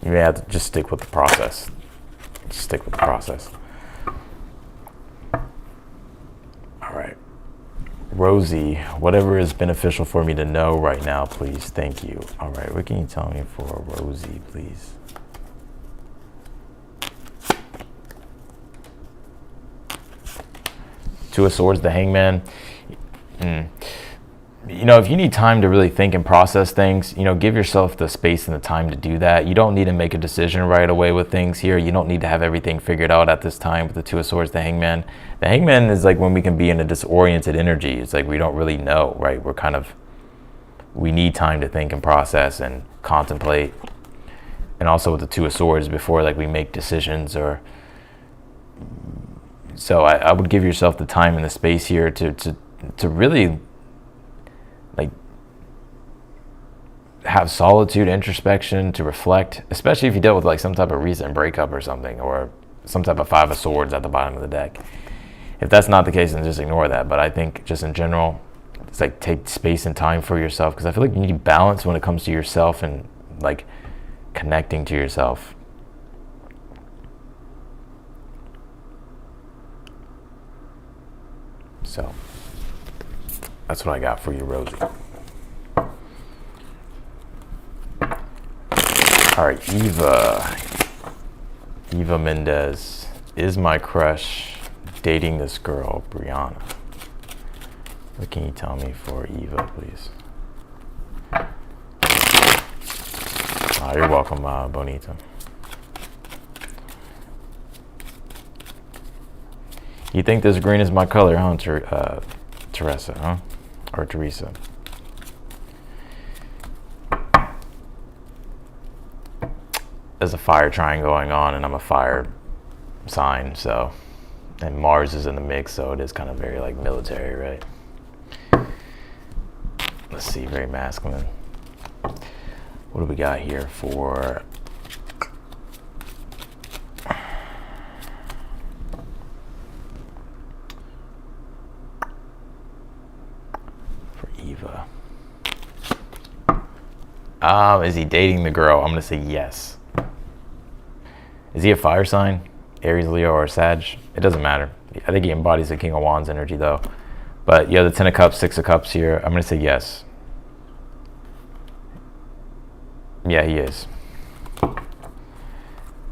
You may have to just stick with the process. Just stick with the process. All right. Rosie, whatever is beneficial for me to know right now, please. Thank you. All right. What can you tell me for Rosie, please? Two of Swords, the Hangman. You know, if you need time to really think and process things, you know, give yourself the space and the time to do that. You don't need to make a decision right away with things here. You don't need to have everything figured out at this time with the Two of Swords, the Hangman. The Hangman is like when we can be in a disoriented energy. It's like we don't really know, right? We need time to think and process and contemplate. And also with the Two of Swords, before like we make decisions, or so I would give yourself the time and the space here to really like have solitude, introspection, to reflect, especially if you dealt with like some type of recent breakup or something, or some type of Five of Swords at the bottom of the deck. If that's not the case, then just ignore that. But I think just in general, it's like take space and time for yourself, because I feel like you need balance when it comes to yourself and like connecting to yourself. So that's what I got for you, Rosie. All right, Eva Mendez. Is my crush dating this girl, Brianna? What can you tell me for Eva, please? You're welcome, Bonita. You think this green is my color, huh, Teresa, huh? Or Teresa? There's a fire trine going on, and I'm a fire sign, so, and Mars is in the mix, so it is kind of very like military, right? Let's see, very masculine. What do we got here for Eva? Is he dating the girl? I'm gonna say yes. Is he a fire sign? Aries, Leo, or Sag? It doesn't matter. I think he embodies the King of Wands energy though. But yeah, the Ten of Cups, Six of Cups here. I'm gonna say yes. Yeah, he is. All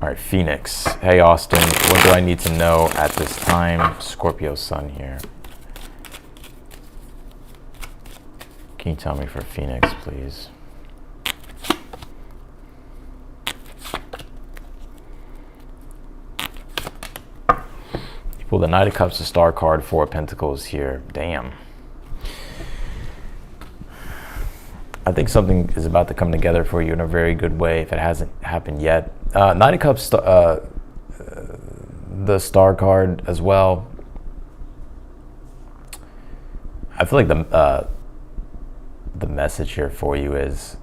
right, Phoenix. Hey, Austin, what do I need to know at this time? Scorpio sun here. Can you tell me for Phoenix, please? You pull the Knight of Cups, the Star card, Four of Pentacles here. Damn. I think something is about to come together for you in a very good way if it hasn't happened yet. Knight of Cups, the Star card as well. I feel like the message here for you is,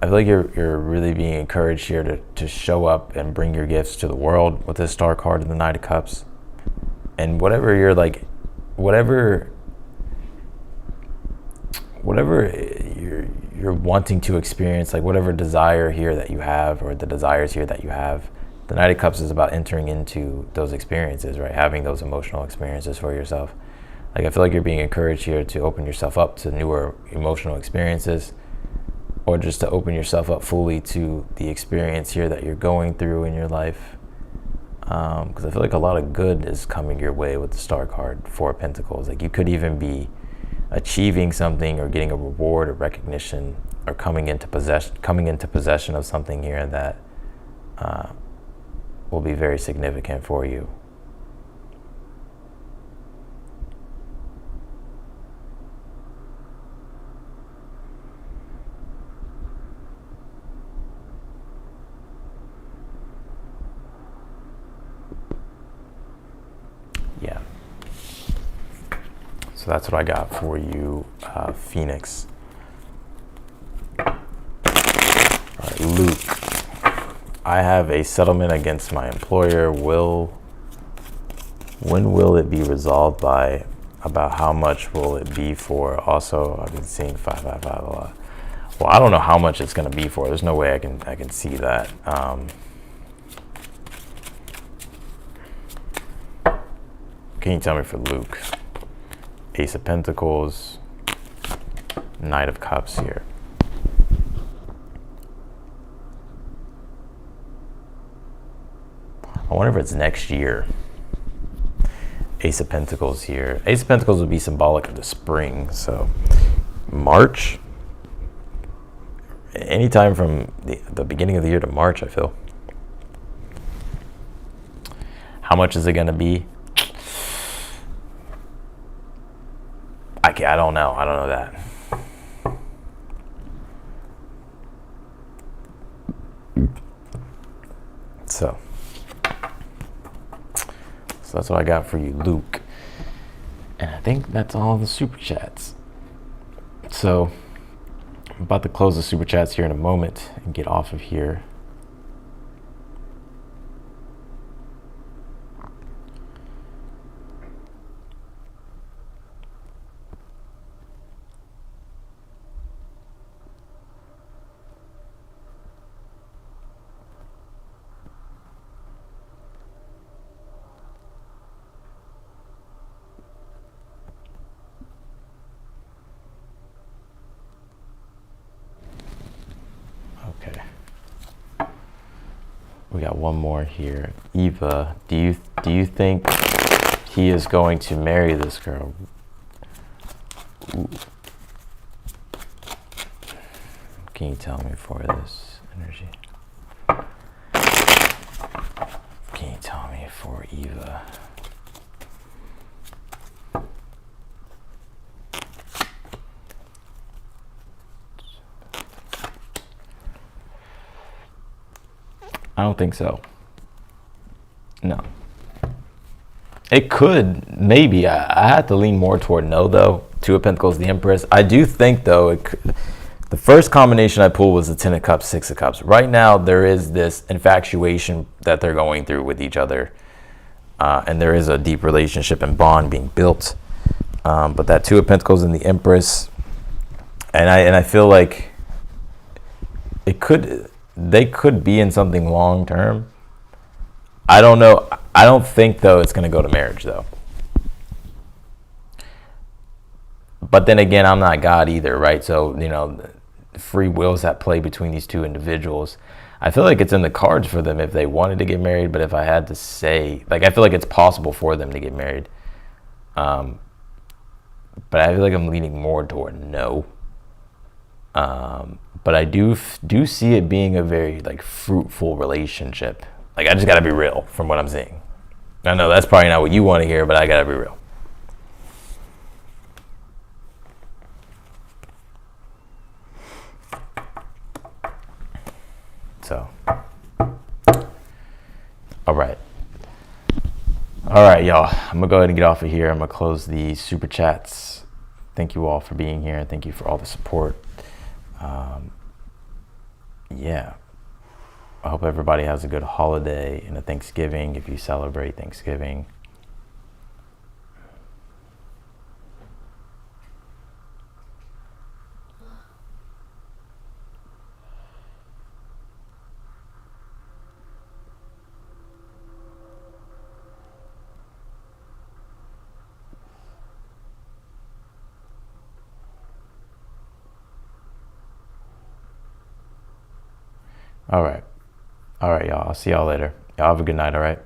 I feel like you're really being encouraged here to show up and bring your gifts to the world with this Star card and the Knight of Cups. And whatever you're like, whatever you're wanting to experience, like whatever desire here that you have, or the desires here that you have, the Knight of Cups is about entering into those experiences, right? Having those emotional experiences for yourself. Like I feel like you're being encouraged here to open yourself up to newer emotional experiences, or just to open yourself up fully to the experience here that you're going through in your life. Because I feel like a lot of good is coming your way with the Star card, Four of Pentacles. Like you could even be achieving something or getting a reward or recognition or coming into possession of something here that will be very significant for you. Yeah. So that's what I got for you, Phoenix. All right, Luke. I have a settlement against my employer. When will it be resolved by? About how much will it be for? Also, I've been seeing 555 a lot. Well, I don't know how much it's going to be for. There's no way I can see that. Can you tell me for Luke? Ace of Pentacles, Knight of Cups here. I wonder if it's next year. Ace of Pentacles here. Ace of Pentacles would be symbolic of the spring, so March. Anytime from the beginning of the year to March, I feel. How much is it going to be? I don't know. I don't know that. So that's what I got for you, Luke. And I think that's all the super chats. So I'm about to close the super chats here in a moment and get off of here. Okay. We got one more here. Eva, do you think he is going to marry this girl? Ooh. Can you tell me for this energy? Can you tell me for Eva? I don't think so. No. It could, maybe. I had to lean more toward no, though. Two of Pentacles, the Empress. I do think, though, the first combination I pulled was the Ten of Cups, Six of Cups. Right now, there is this infatuation that they're going through with each other. And there is a deep relationship and bond being built. But that Two of Pentacles and the Empress. And I feel like they could be in something long term. I don't know. I don't think, though, it's going to go to marriage, though. But then again, I'm not God either, right? So, free will's at play between these two individuals. I feel like it's in the cards for them if they wanted to get married. But if I had to say, I feel like it's possible for them to get married. But I feel like I'm leaning more toward no. But I do see it being a very fruitful relationship. I just gotta be real from what I'm seeing. I know that's probably not what you want to hear, but I gotta be real. So, all right, y'all. I'm gonna go ahead and get off of here. I'm gonna close the super chats. Thank you all for being here. Thank you for all the support. Yeah, I hope everybody has a good holiday and a Thanksgiving if you celebrate Thanksgiving. All right, y'all. I'll see y'all later. Y'all have a good night, all right?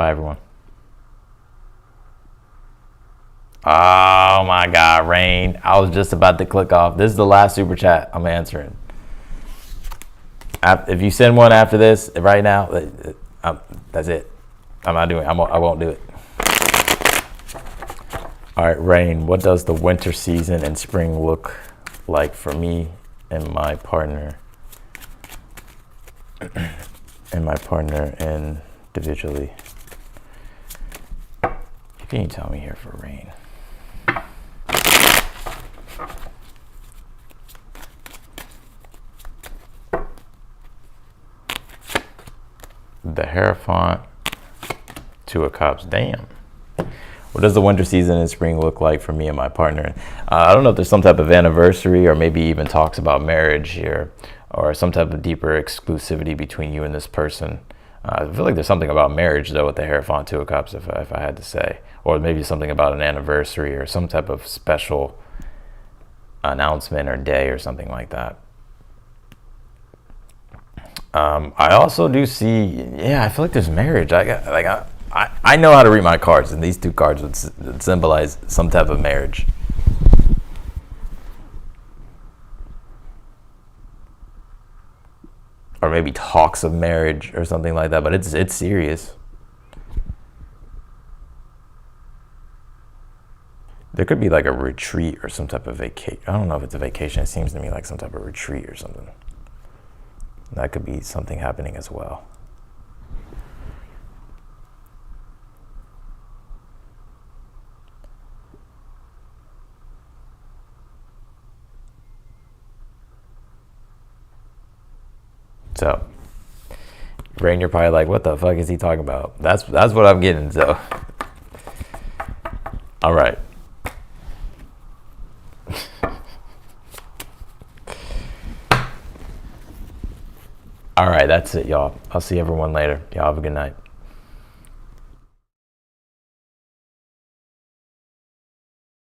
Bye, everyone. Oh my God, Rain. I was just about to click off. This is the last super chat I'm answering. If you send one after this right now, that's it. I'm not doing it. I won't do it. All right, Rain. What does the winter season and spring look like for me and my partner? And my partner individually. What can you tell me here for Rain? The Hierophant, Two of Cups. Damn. What does the winter season and spring look like for me and my partner? I don't know if there's some type of anniversary or maybe even talks about marriage here or some type of deeper exclusivity between you and this person. I feel like there's something about marriage, though, with the Hierophant, Two of Cups, if I had to say. Or maybe something about an anniversary or some type of special announcement or day or something like that. I also do see, yeah, I feel like there's marriage. I know how to read my cards, and these two cards would symbolize some type of marriage. Or maybe talks of marriage or something like that, but it's serious. There could be like a retreat or some type of vacation. I don't know if it's a vacation. It seems to me like some type of retreat or something. That could be something happening as well. So, Rain, you're probably like, what the fuck is he talking about? That's what I'm getting, so. All right. All right, that's it, y'all. I'll see everyone later. Y'all have a good night.